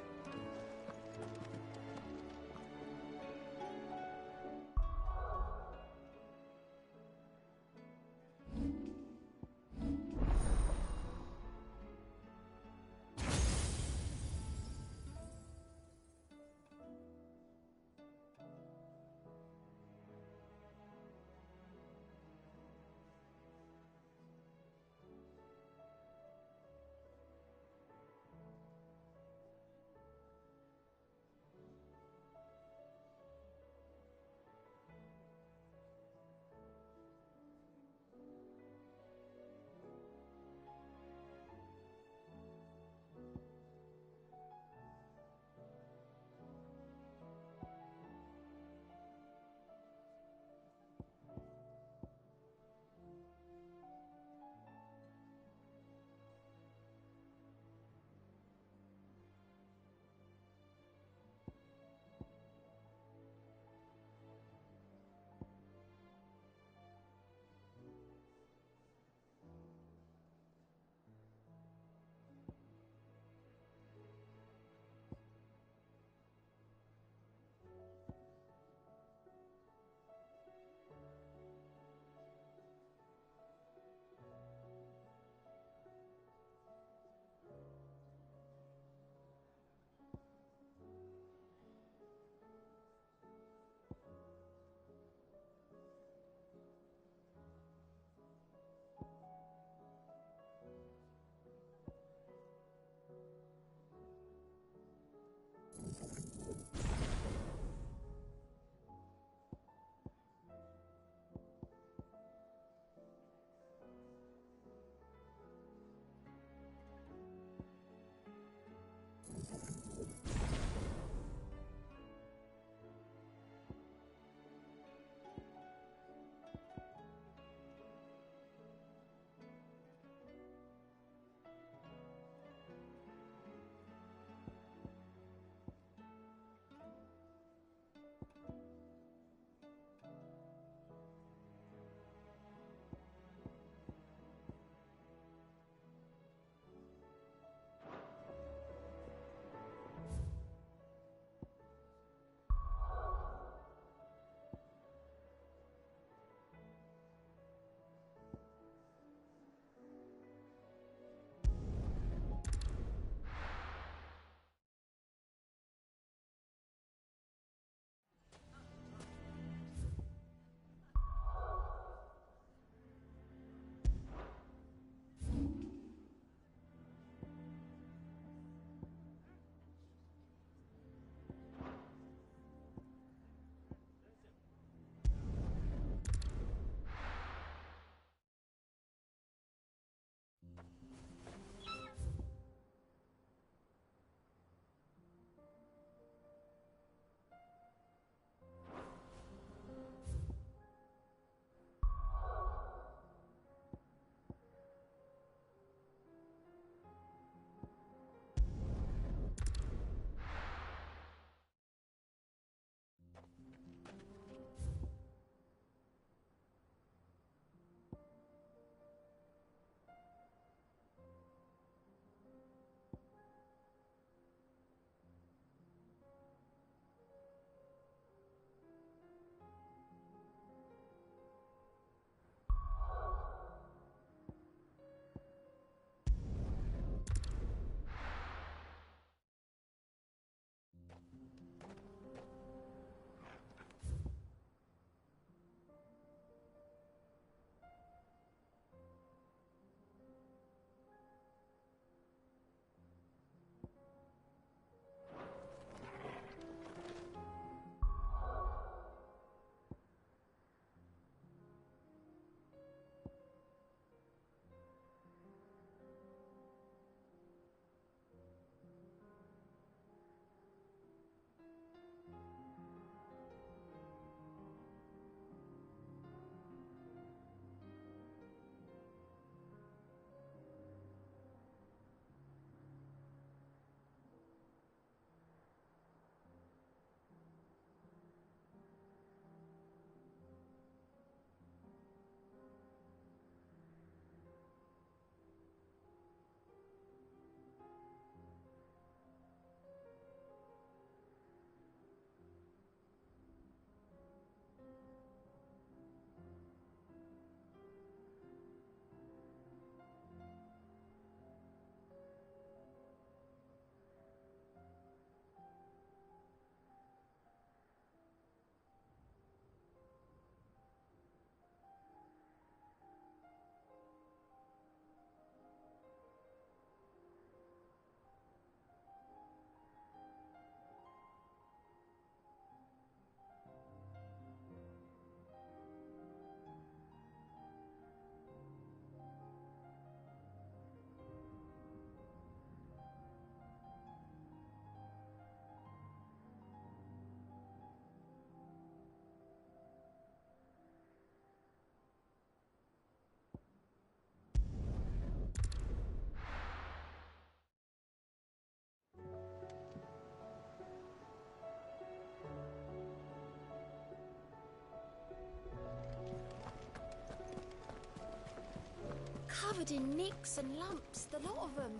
covered in nicks and lumps, the lot of them.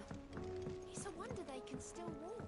It's a wonder they can still walk.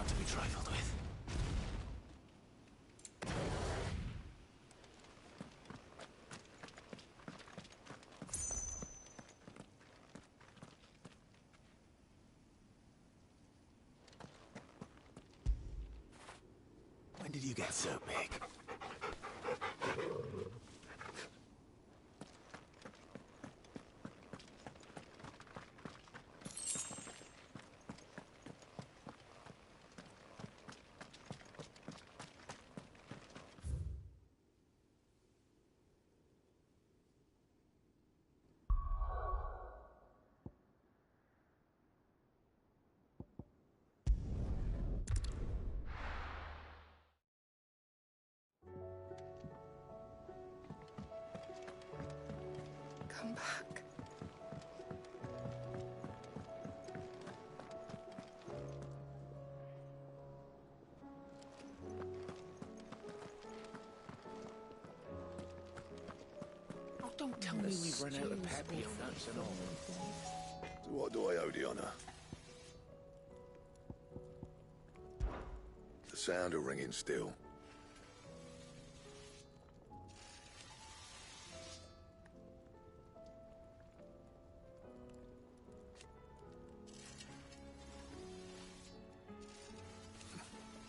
not to be trifled with. When did you get so big? Come back. Oh, don't tell me we've run out of peppy nuts and all. So what do I owe the honor? The sound of ringing still.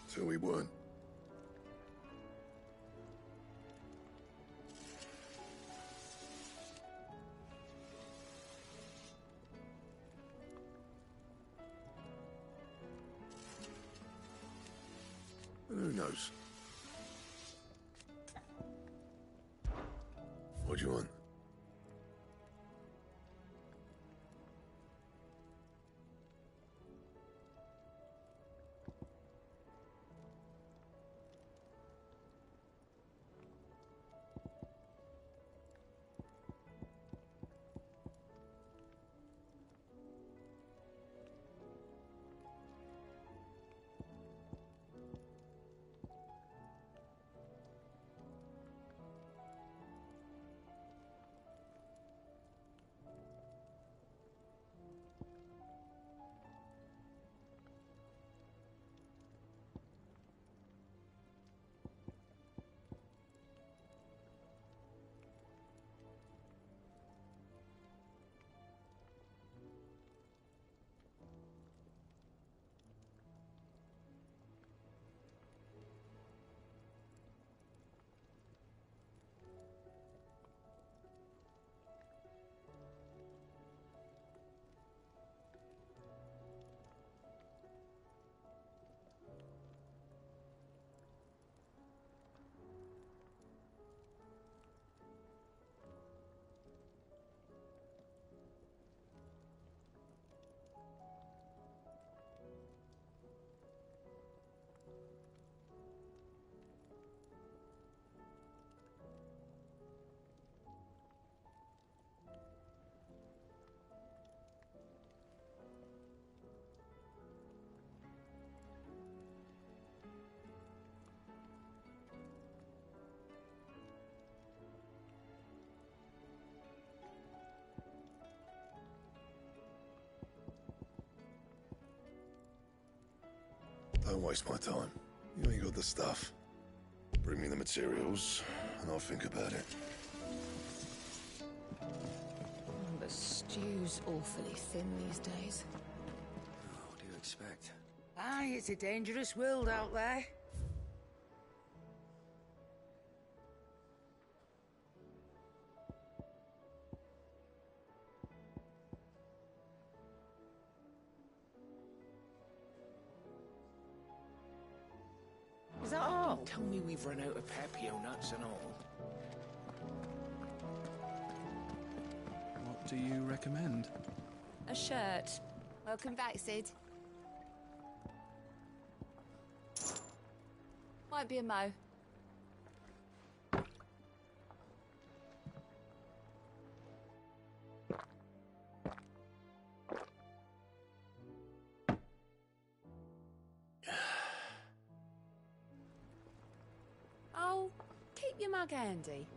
So we weren't. Who knows? What do you want? Don't waste my time. You ain't got the stuff. Bring me the materials, and I'll think about it. The stew's awfully thin these days. What do you expect? Aye, it's a dangerous world out there. Is that all? Don't tell me we've run out of peppy nuts and all. What do you recommend? A shirt. Welcome back, Sid. Might be a mo. Oh, keep your mug handy.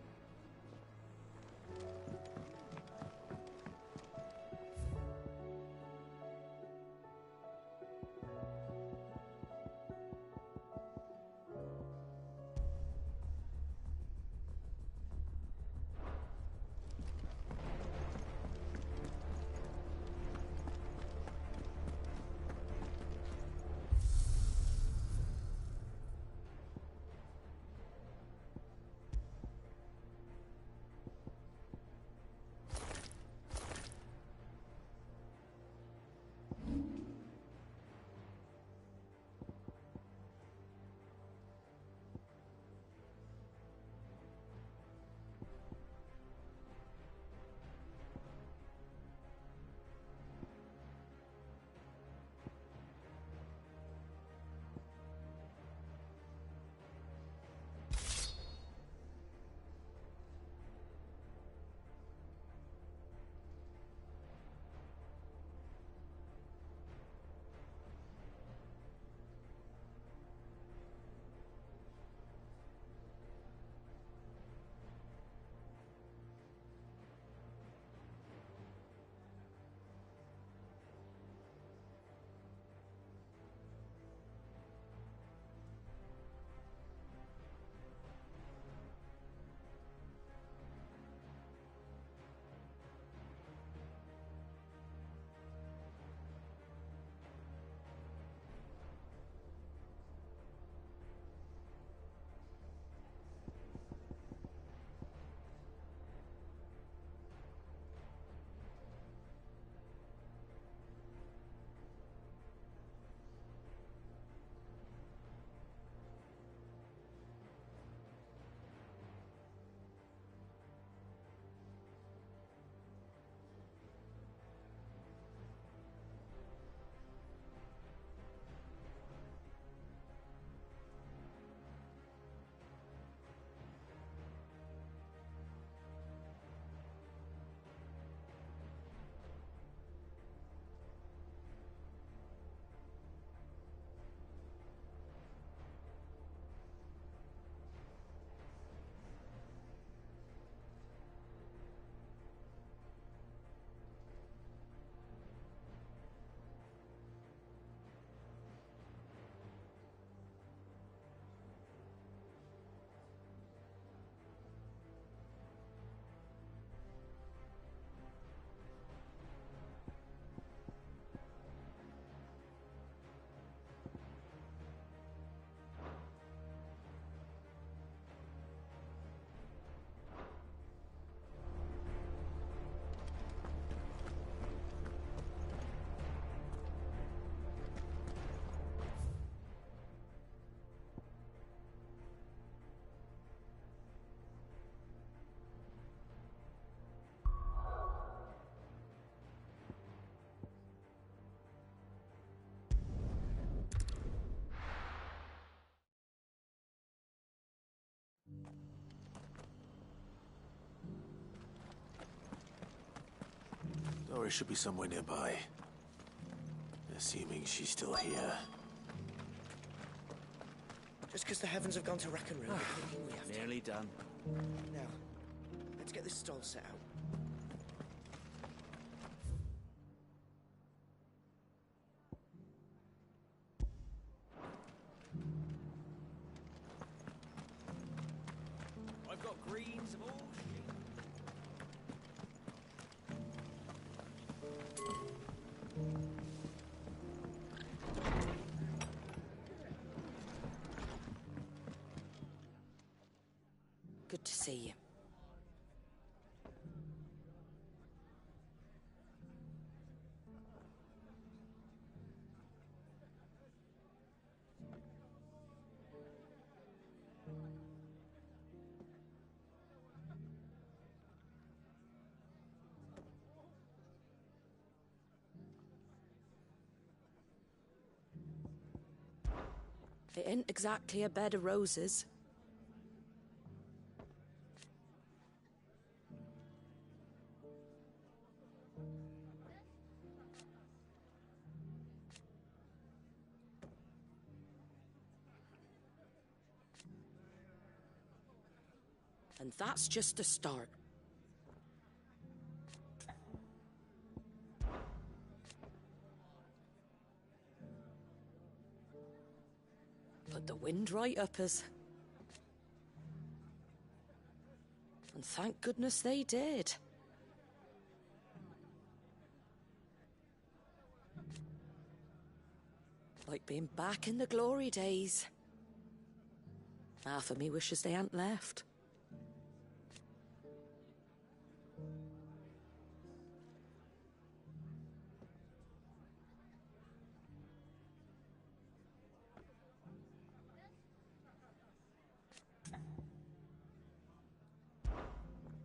Doris should be somewhere nearby. Assuming she's still here. Just because the heavens have gone to rack and ruin, we have to. Nearly done. Now, let's get this stall set out. I've got greens of all shit. Good to see you. It ain't exactly a bed of roses. And that's just a start. Put the wind right up us. And thank goodness they did. Like being back in the glory days. Half of me wishes they hadn't left.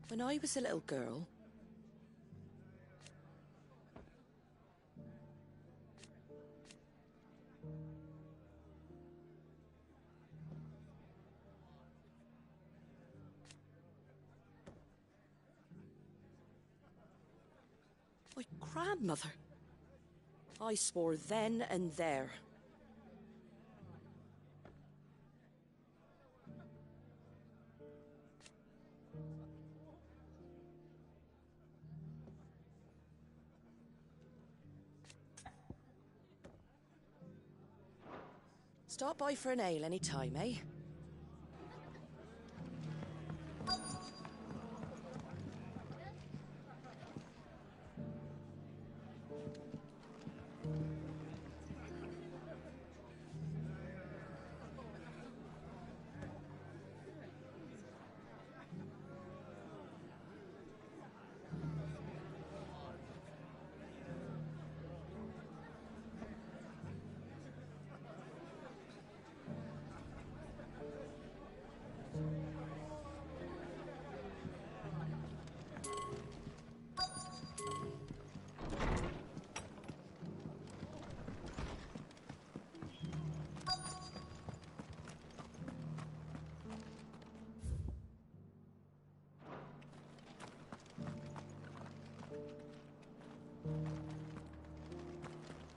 When I was a little girl, my grandmother, I swore then and there. Stop by for an ale any time, eh?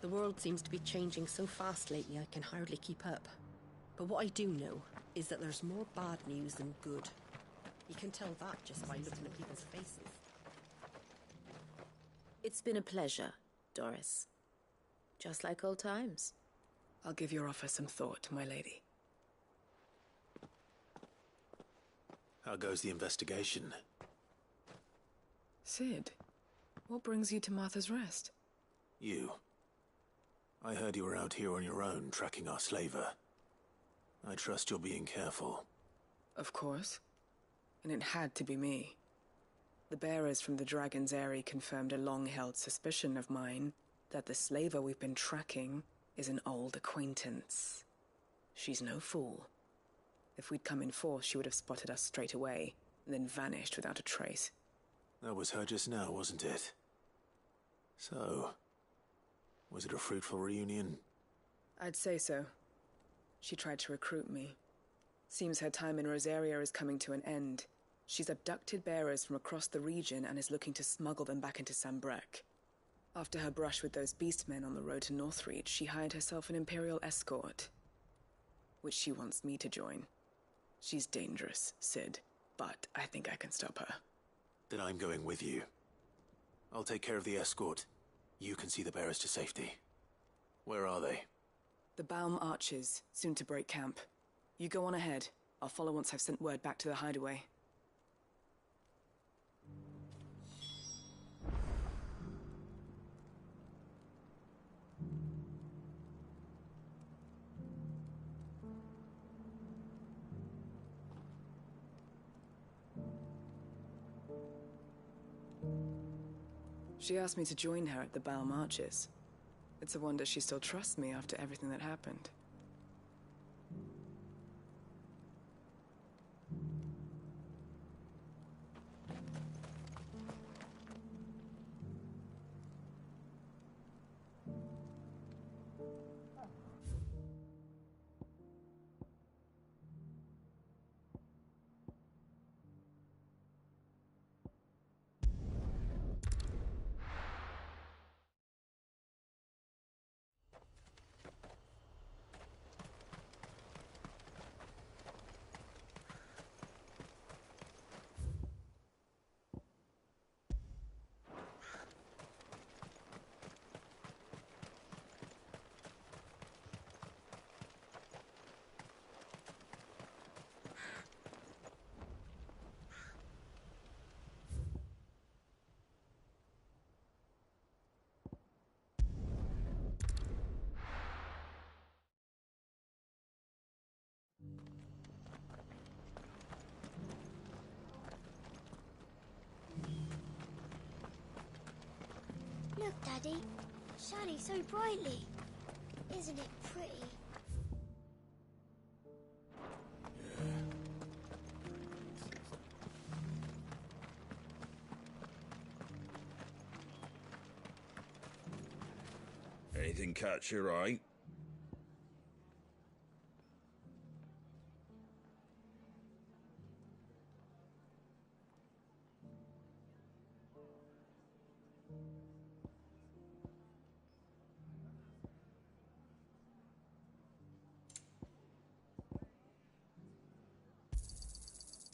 The world seems to be changing so fast lately I can hardly keep up. But what I do know is that there's more bad news than good. You can tell that just by looking at people's faces. It's been a pleasure, Doris. Just like old times. I'll give your offer some thought, my lady. How goes the investigation? Sid, what brings you to Martha's Rest? You. I heard you were out here on your own, tracking our slaver. I trust you're being careful. Of course. And it had to be me. The bearers from the Dragon's Eyrie confirmed a long-held suspicion of mine that the slaver we've been tracking is an old acquaintance. She's no fool. If we'd come in force, she would have spotted us straight away, and then vanished without a trace. That was her just now, wasn't it? So, was it a fruitful reunion? I'd say so. She tried to recruit me. Seems her time in Rosaria is coming to an end. She's abducted bearers from across the region and is looking to smuggle them back into Sambrec. After her brush with those beastmen on the road to Northreach, she hired herself an Imperial escort, which she wants me to join. She's dangerous, Sid, but I think I can stop her. Then I'm going with you. I'll take care of the escort. You can see the bearers to safety. Where are they? The Baum Archers, soon to break camp. You go on ahead. I'll follow once I've sent word back to the hideaway. She asked me to join her at the Baum Arches. It's a wonder she still trusts me after everything that happened. Look, Daddy. Shining so brightly. Isn't it pretty? Anything catch your eye?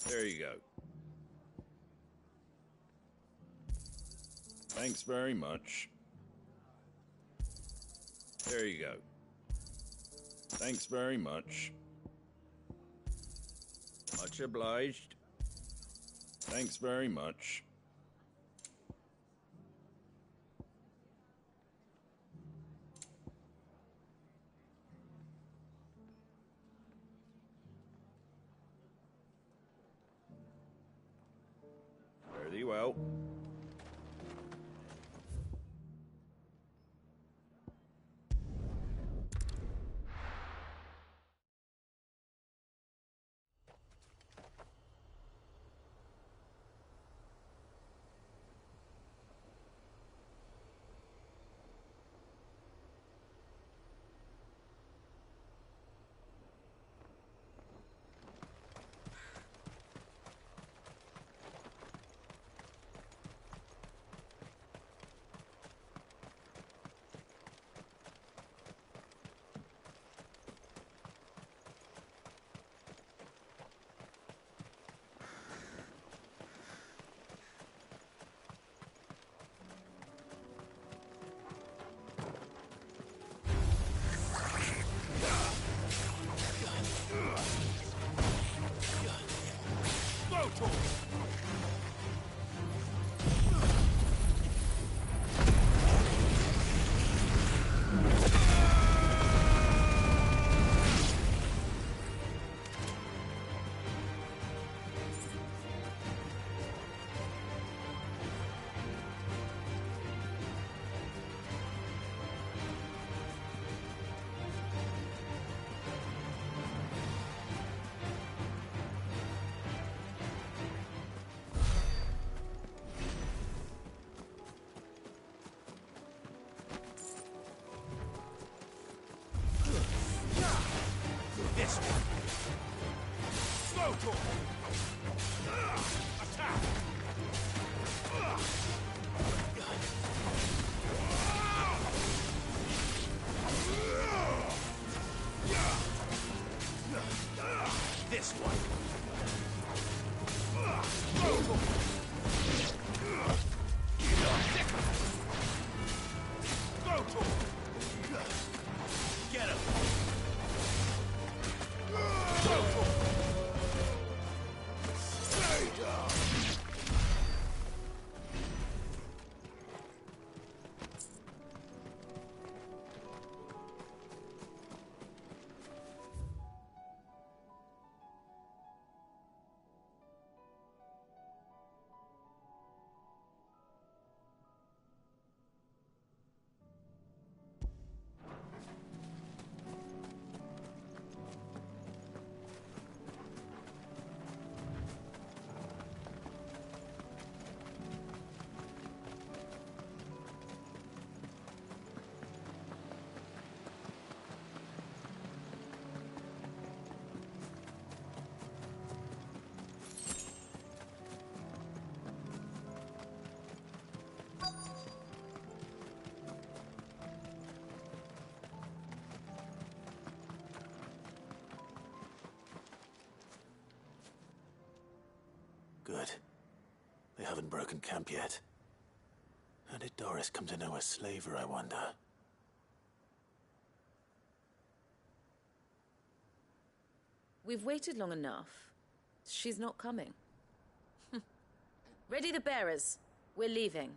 There you go. Thanks very much. There you go. Thanks very much. Much obliged. Thanks very much. Very well. Good. They haven't broken camp yet. How did Doris come to know a slaver, I wonder? We've waited long enough. She's not coming. Ready the bearers. We're leaving.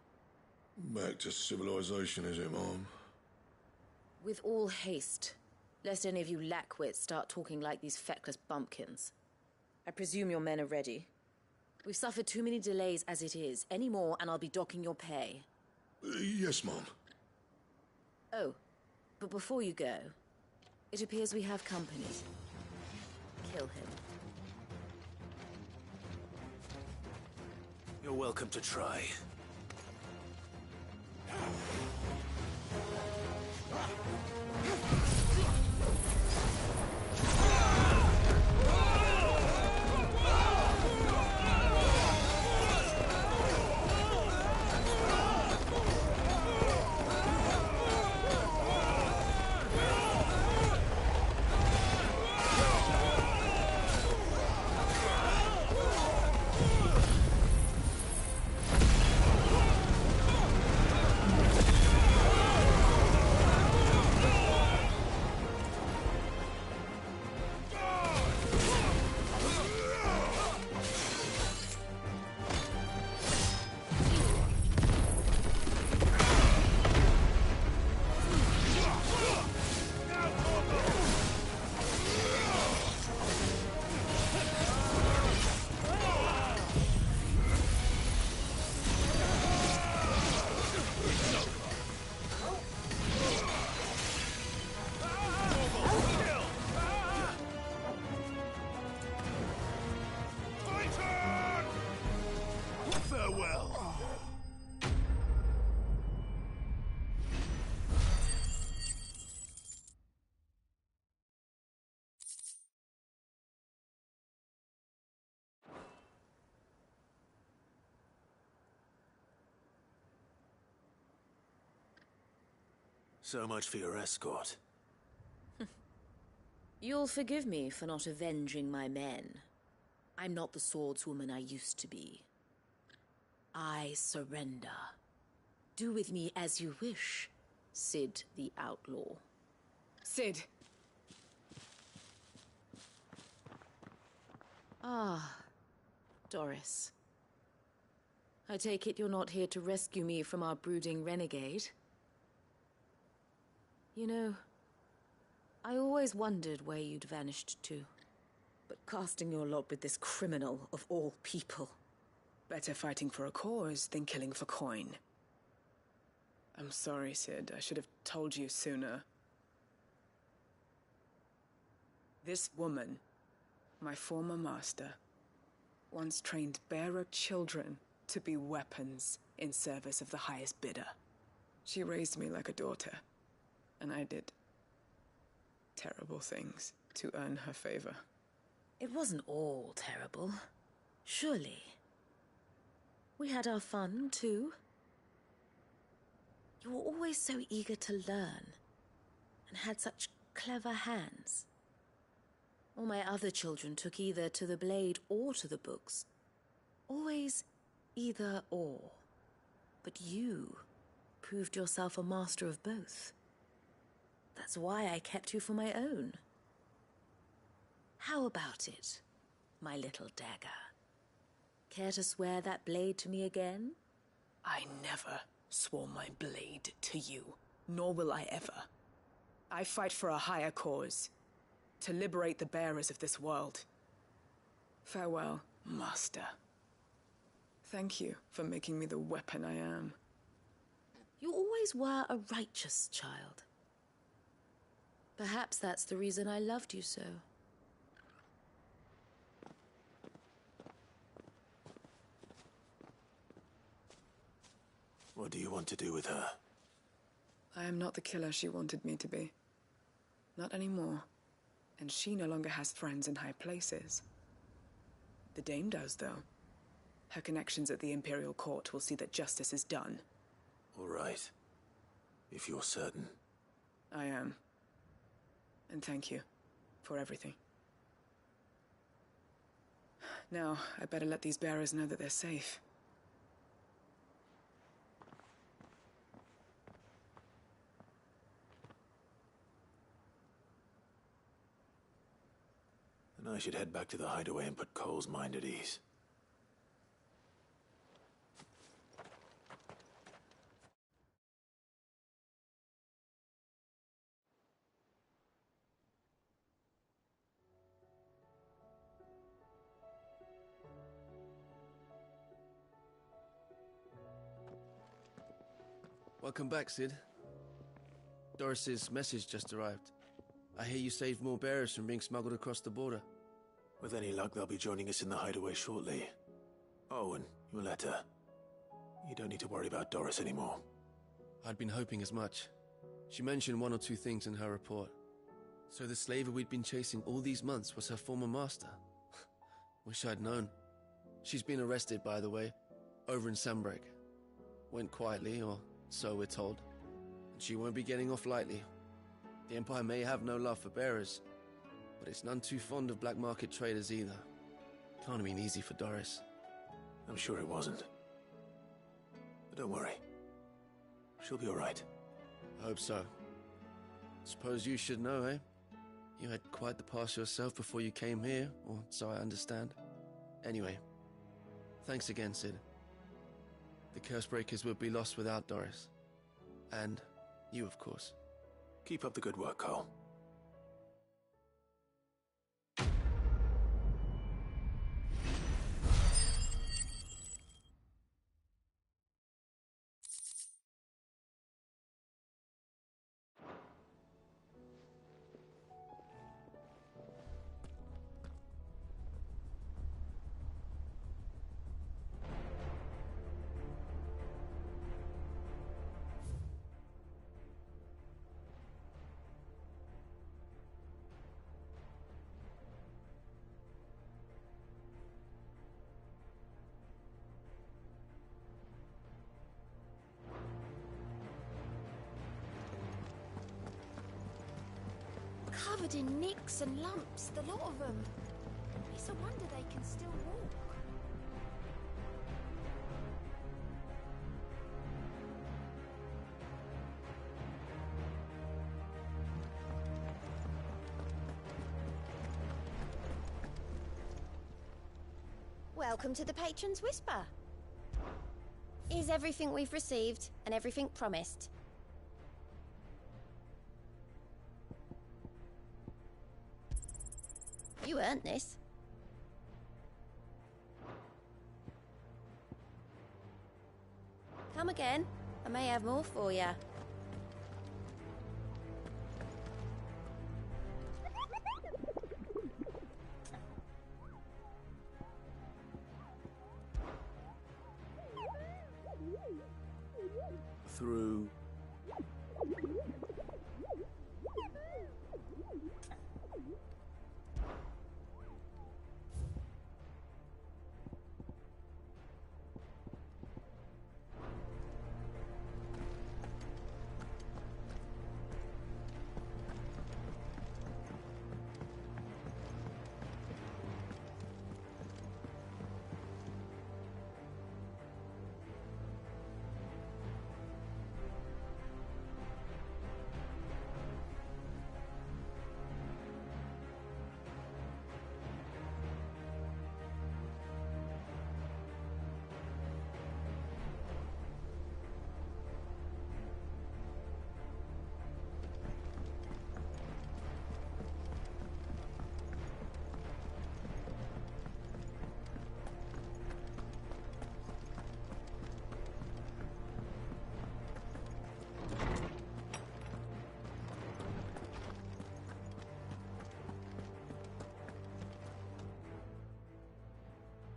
Back to civilization, is it, Mom? With all haste, lest any of you lackwits start talking like these feckless bumpkins. I presume your men are ready. We've suffered too many delays as it is. Any more and I'll be docking your pay. Yes, Mom. Oh, but before you go, it appears we have company. Kill him. You're welcome to try. So much for your escort. You'll forgive me for not avenging my men. I'm not the swordswoman I used to be. I surrender. Do with me as you wish, Sid the Outlaw. Sid! Ah, Doris. I take it you're not here to rescue me from our brooding renegade? You know, I always wondered where you'd vanished to. But casting your lot with this criminal of all people. Better fighting for a cause than killing for coin. I'm sorry, Sid. I should have told you sooner. This woman, my former master, once trained bearer children to be weapons in service of the highest bidder. She raised me like a daughter, and I did terrible things to earn her favor. It wasn't all terrible, surely. We had our fun, too. You were always so eager to learn, and had such clever hands. All my other children took either to the blade or to the books. Always either or. But you proved yourself a master of both. That's why I kept you for my own. How about it, my little dagger? Care to swear that blade to me again? I never swore my blade to you, nor will I ever. I fight for a higher cause, to liberate the bearers of this world. Farewell, Master. Thank you for making me the weapon I am. You always were a righteous child. Perhaps that's the reason I loved you so. What do you want to do with her? I am not the killer she wanted me to be. Not anymore. And she no longer has friends in high places. The Dame does, though. Her connections at the Imperial Court will see that justice is done. All right. If you're certain. I am. And thank you for everything. Now, I better let these bearers know that they're safe. Then I should head back to the hideaway and put Cole's mind at ease. Welcome back, Sid. Doris's message just arrived. I hear you saved more bearers from being smuggled across the border. With any luck, they'll be joining us in the hideaway shortly. Oh, and your letter. You don't need to worry about Doris anymore. I'd been hoping as much. She mentioned one or two things in her report. So the slaver we'd been chasing all these months was her former master. Wish I'd known. She's been arrested, by the way, over in Sambrek. Went quietly, or so we're told. And she won't be getting off lightly. The Empire may have no love for bearers, but it's none too fond of black market traders either. Can't have been easy for Doris. I'm sure it wasn't. But don't worry. She'll be all right. I hope so. Suppose you should know, eh? You had quite the past yourself before you came here, or so I understand. Anyway, thanks again, Sid. The Cursebreakers would be lost without Doris. And you, of course. Keep up the good work, Cole. Covered in nicks and lumps, the lot of them. It's a wonder they can still walk. Welcome to the Patron's Whisper. Is everything we've received and everything promised? You earned this. Come again. I may have more for you. Through...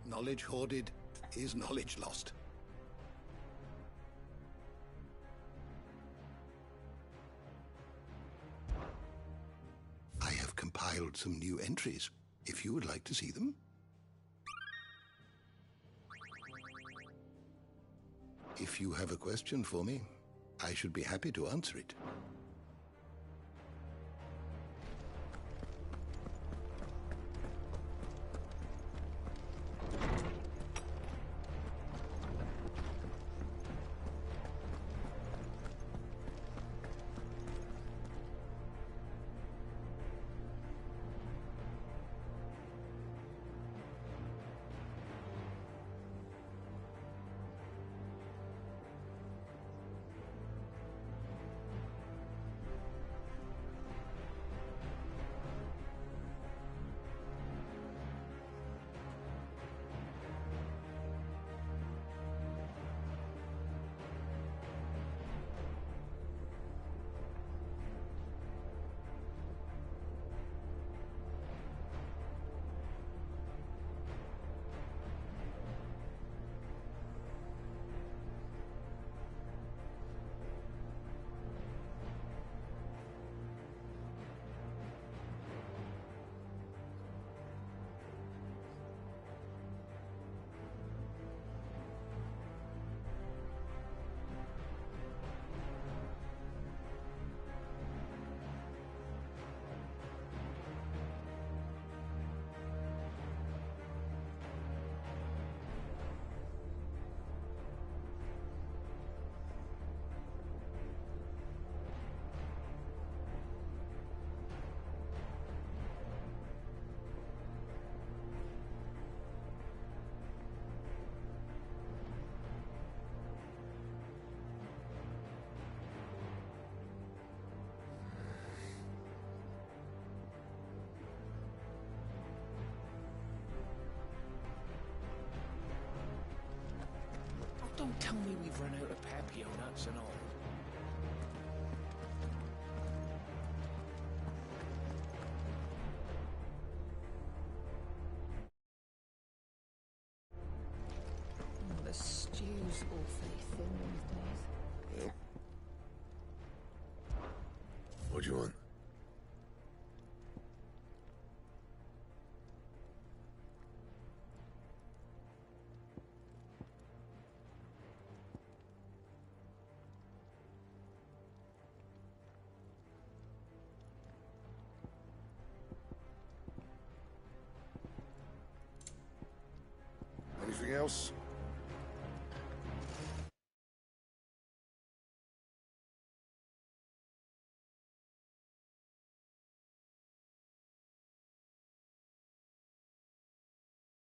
Knowledge hoarded is knowledge lost. I have compiled some new entries, if you would like to see them. If you have a question for me, I should be happy to answer it. Don't tell me we've run out of Papio nuts and all. Oh, the stew's awfully thin these days. Yep. What do you want? Anything else?